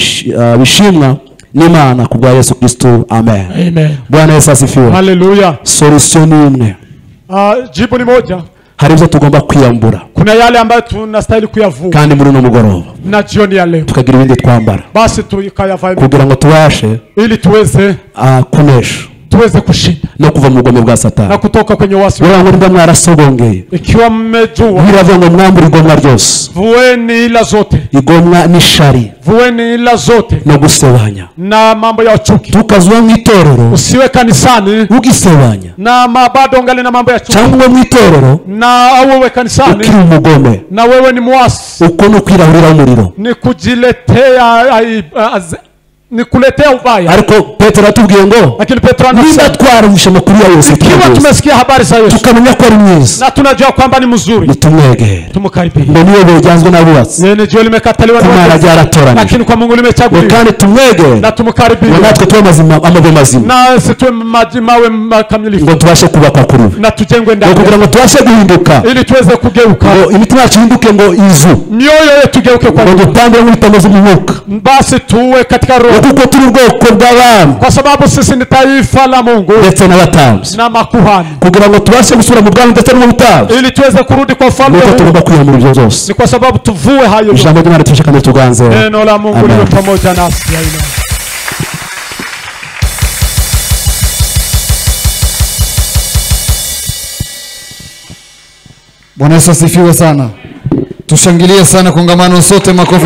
Speaker 2: bishimwa n'Imana kubwa Yesu Kristo. Amen.
Speaker 1: Amen.
Speaker 2: Bwana Yesu asifiwe.
Speaker 1: Haleluya.
Speaker 2: Solution ni imwe.
Speaker 1: Jibu ni moja.
Speaker 2: Hari ibyo tugomba kwiyambura,
Speaker 1: kuna yale ambayo tunastahili kuyavua,
Speaker 2: kandi muri no mugoroba
Speaker 1: na jioni ya leo
Speaker 2: tukagira ibindi twambara,
Speaker 1: basi tukayavaa
Speaker 2: kugira ngo tubashe
Speaker 1: ili tuweze
Speaker 2: kunesha,
Speaker 1: tuweze kushinda
Speaker 2: no kuva mu bugome bwa Satani,
Speaker 1: na kutoka kwenye wasi.
Speaker 2: Bwana ngo mwarasogongeye,
Speaker 1: ikiwa mmejua,
Speaker 2: biravuga ngo mwambure igomwa ryose,
Speaker 1: vueni ila zote,
Speaker 2: igomwa n'ishari,
Speaker 1: vueni ila zote
Speaker 2: no gusebanya
Speaker 1: na mambo ya chuki.
Speaker 2: Tukazwa mw'itorero,
Speaker 1: usiwe kanisani
Speaker 2: ugisebanya
Speaker 1: na mabado ngali na mambo ya chuki,
Speaker 2: cyangwa mw'itorero
Speaker 1: na wewe kanisani
Speaker 2: ukiri umugome,
Speaker 1: na wewe ni muasi,
Speaker 2: uko no kwirahurira umuriro,
Speaker 1: ni kujiletea ni kuletea ubaya.
Speaker 2: Ariko Petero atubwiye ngo,
Speaker 1: lakini Petro anasema
Speaker 2: twarumvishe makuru ya Yesu,
Speaker 1: ikiwa tumesikia habari za Yesu
Speaker 2: tukamenya ko ari mwiza
Speaker 1: na tunajua kwamba ni mzuri,
Speaker 2: nitumwegere,
Speaker 1: tumukaribie.
Speaker 2: ngo niyo byanzwe n'abubatsi,
Speaker 1: yene jio limekataliwa na
Speaker 2: Imana ryaratoranije,
Speaker 1: lakini kwa Mungu limechaguliwa,
Speaker 2: kandi tumwegere na
Speaker 1: tumukaribie,
Speaker 2: natwe tuwe mazima, amabe mazima,
Speaker 1: na situwe mawe makamilifu,
Speaker 2: ngo tubashe kubakwa kuri we,
Speaker 1: na tujengwe ndani,
Speaker 2: kugira ngo tubashe guhinduka,
Speaker 1: ili tuweze kugeuka,
Speaker 2: ngo imitima yacu ihinduke, ngo izu
Speaker 1: mioyo yetu igeuke kwa
Speaker 2: Mungu, ngo dutangire mu bitambo by'umwuka,
Speaker 1: basi tuwe katika roho,
Speaker 2: kuko turi ubwoko bw'abantu,
Speaker 1: kwa sababu sisi ni taifa la Mungu
Speaker 2: ndetse n'abatambyi
Speaker 1: na makuhani,
Speaker 2: kugira ngo tubashe gusura mu bwami ndetse no mu butayu,
Speaker 1: ili tuweze kurudi kwa ufalme.
Speaker 2: Nuko tugomba kwiyambura ibyo byose,
Speaker 1: ni kwa sababu tuvue hayo.
Speaker 2: Ijambo ry'Imana tushikane tuganze.
Speaker 1: Neno la Mungu liwe pamoja nasi. Amen.
Speaker 3: Bwana Yesu asifiwe sana. Tushangilie sana kongamano sote, makofi.